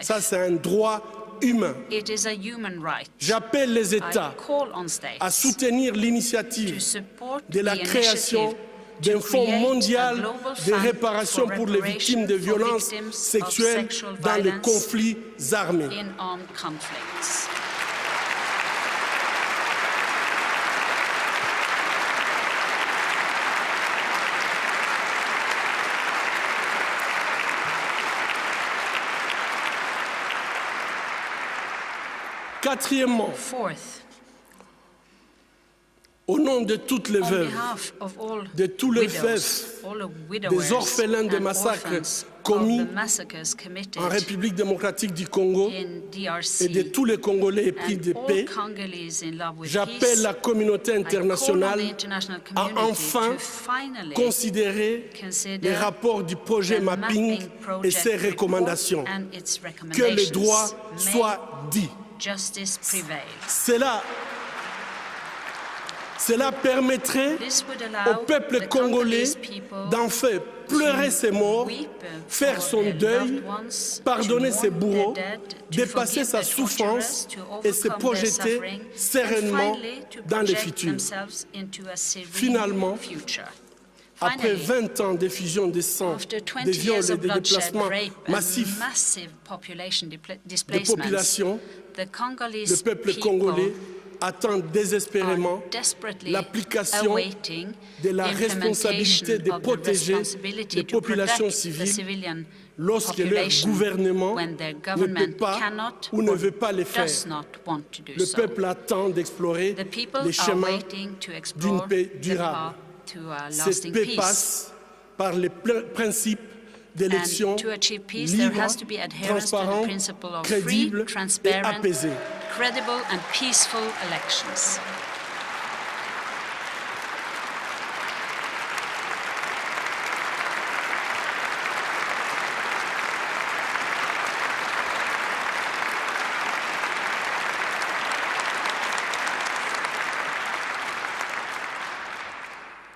Ça, c'est un droit humain. J'appelle les États à soutenir l'initiative de la création d'un fonds mondial de réparation pour les victimes de violences sexuelles dans les conflits armés. Quatrièmement, au nom de toutes les veuves, de tous les veufs, des orphelins de massacres commis en République démocratique du Congo et de tous les Congolais épris de paix, j'appelle la communauté internationale à enfin considérer les rapports du projet Mapping et ses recommandations, que le droit soit dit. Cela permettrait au peuple congolais d'enfin pleurer ses morts, faire son deuil, pardonner ses bourreaux, dépasser sa souffrance et se projeter sereinement dans le futur. Finalement, après 20 ans d'effusion de sang, de viols et de déplacements massifs de population, le peuple congolais attend désespérément l'application de la responsabilité de protéger les populations civiles lorsque leur gouvernement ne peut pas ou ne veut pas le faire. Le peuple attend d'explorer les chemins d'une paix durable. Cette paix passe par les principes d'élections libres, transparentes, crédibles et apaisées. Credible and peaceful elections.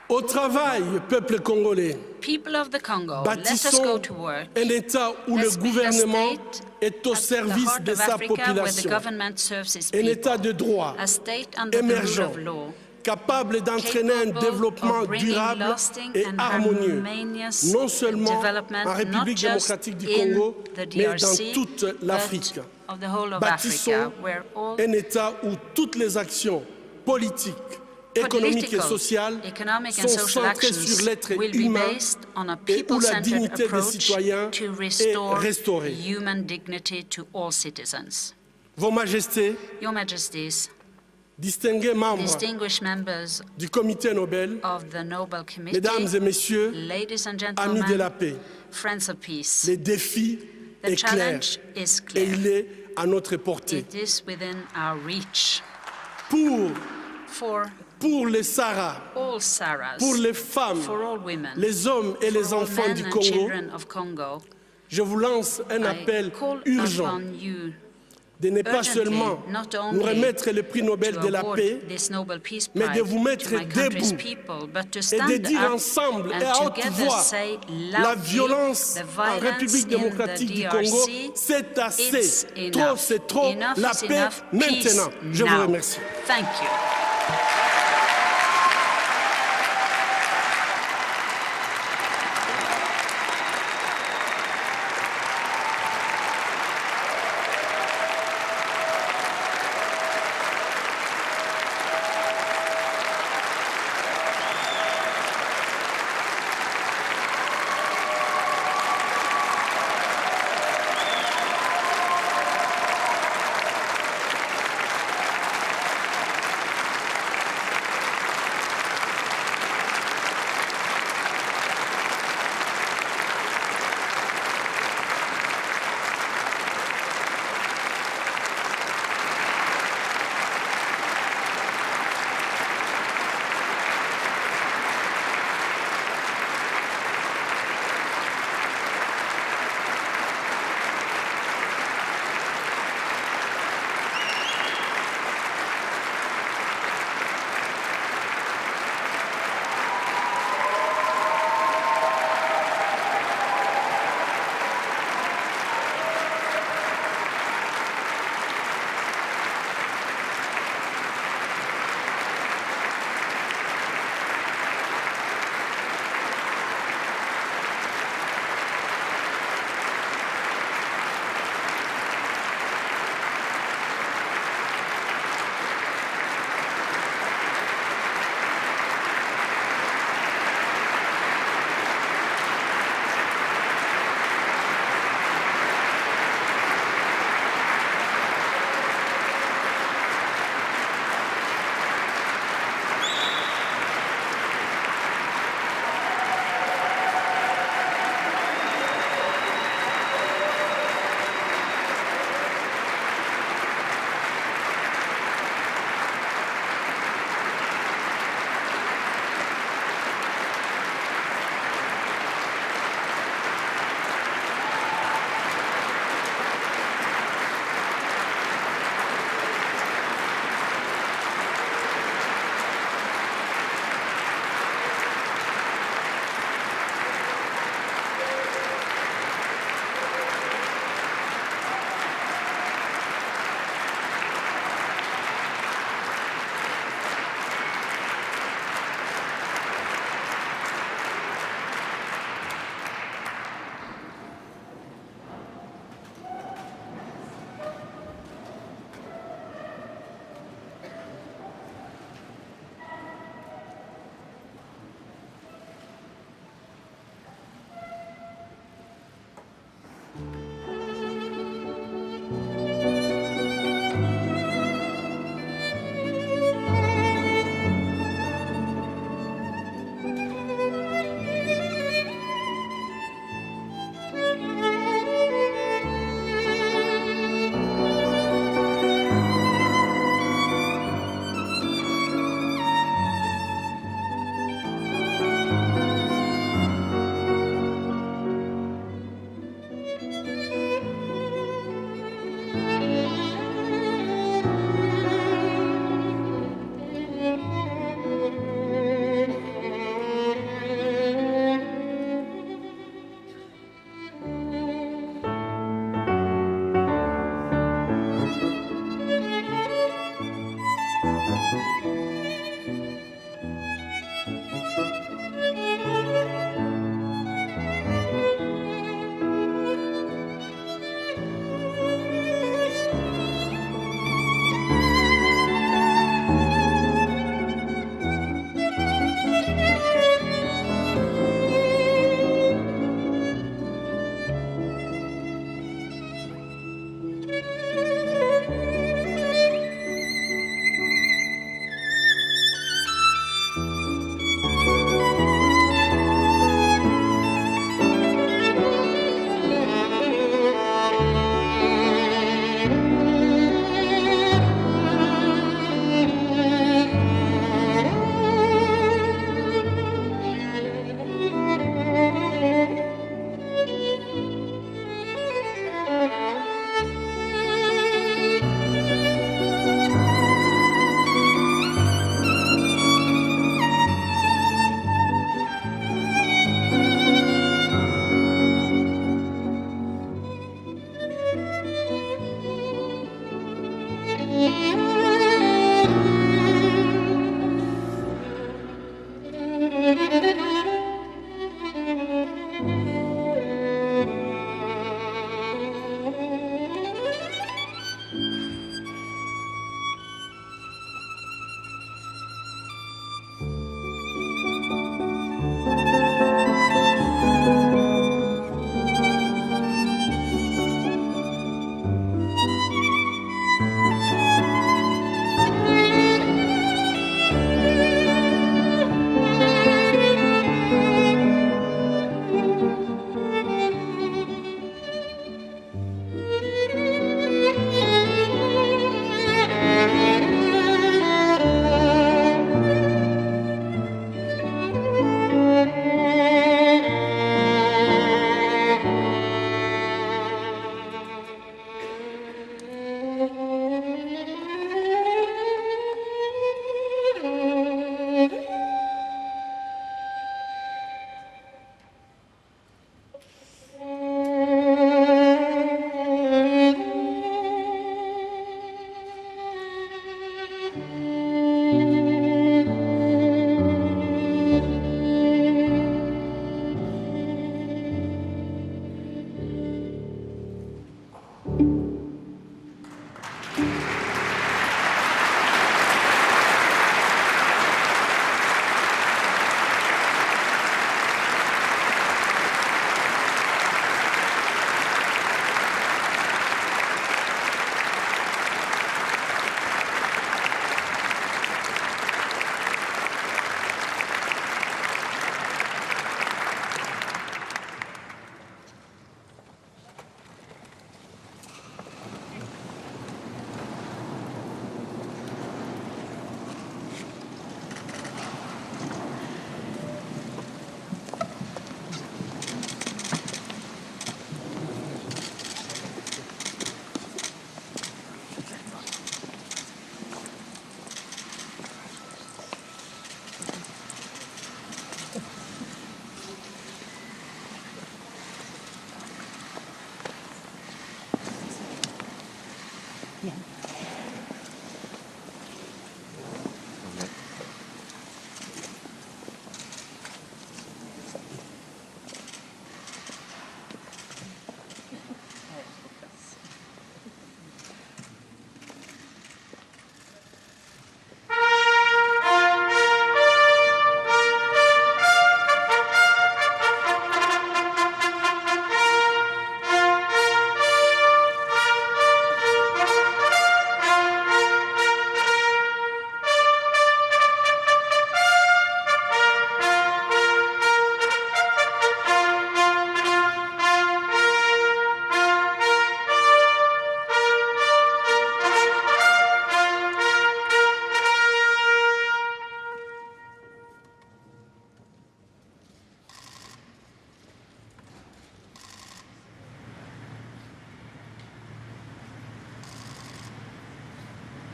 Au travail, peuple congolais, People of the Congo, let us go bâtissons to work. un État où le Let's build a gouvernement state est au at the service heart de of sa Africa where the population, government serves its un État people. de droit, A state under the rule émergent, of law, capable d'entraîner un capable développement of bringing durable lasting et and harmonieux, harmonious non seulement development, en République not just démocratique du in Congo, the mais DRC, dans toute l'Afrique. but of the whole of Bâtissons Africa, where all un État où toutes les actions politiques, économiques et sociales economic and sont social centrées actions sur l'être will be humain based on a et où la people-centered dignité des approach citoyens to est restore restaurée. human dignity to all citizens. Vos Majestés, Your Majesties, distingués membres distinguished members du Comité Nobel, of the Nobel Committee, Mesdames et Messieurs, ladies and amis de la gentlemen, paix, friends of peace, le défi the est clair challenge is et clear. il est à notre portée. It is within our reach. Pour For les Sahara, all Saras, pour les femmes, for all women, les hommes et les for all enfants men du and Congo, children of Congo, je vous lance un I appel call urgent upon you de ne pas urgently, seulement not nous only remettre le prix Nobel to de la award paix, this Nobel Peace mais de Prize vous mettre to my country's debout people, but to et stand de dire up ensemble and et à haute together voix say la loudly, violence the en violence République in démocratique the du DRC, Congo, c'est assez. it's Trop, enough. c'est trop. Enough La is paix enough. maintenant. Peace Je vous now. remercie. Thank you.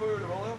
fuglevoll, ja.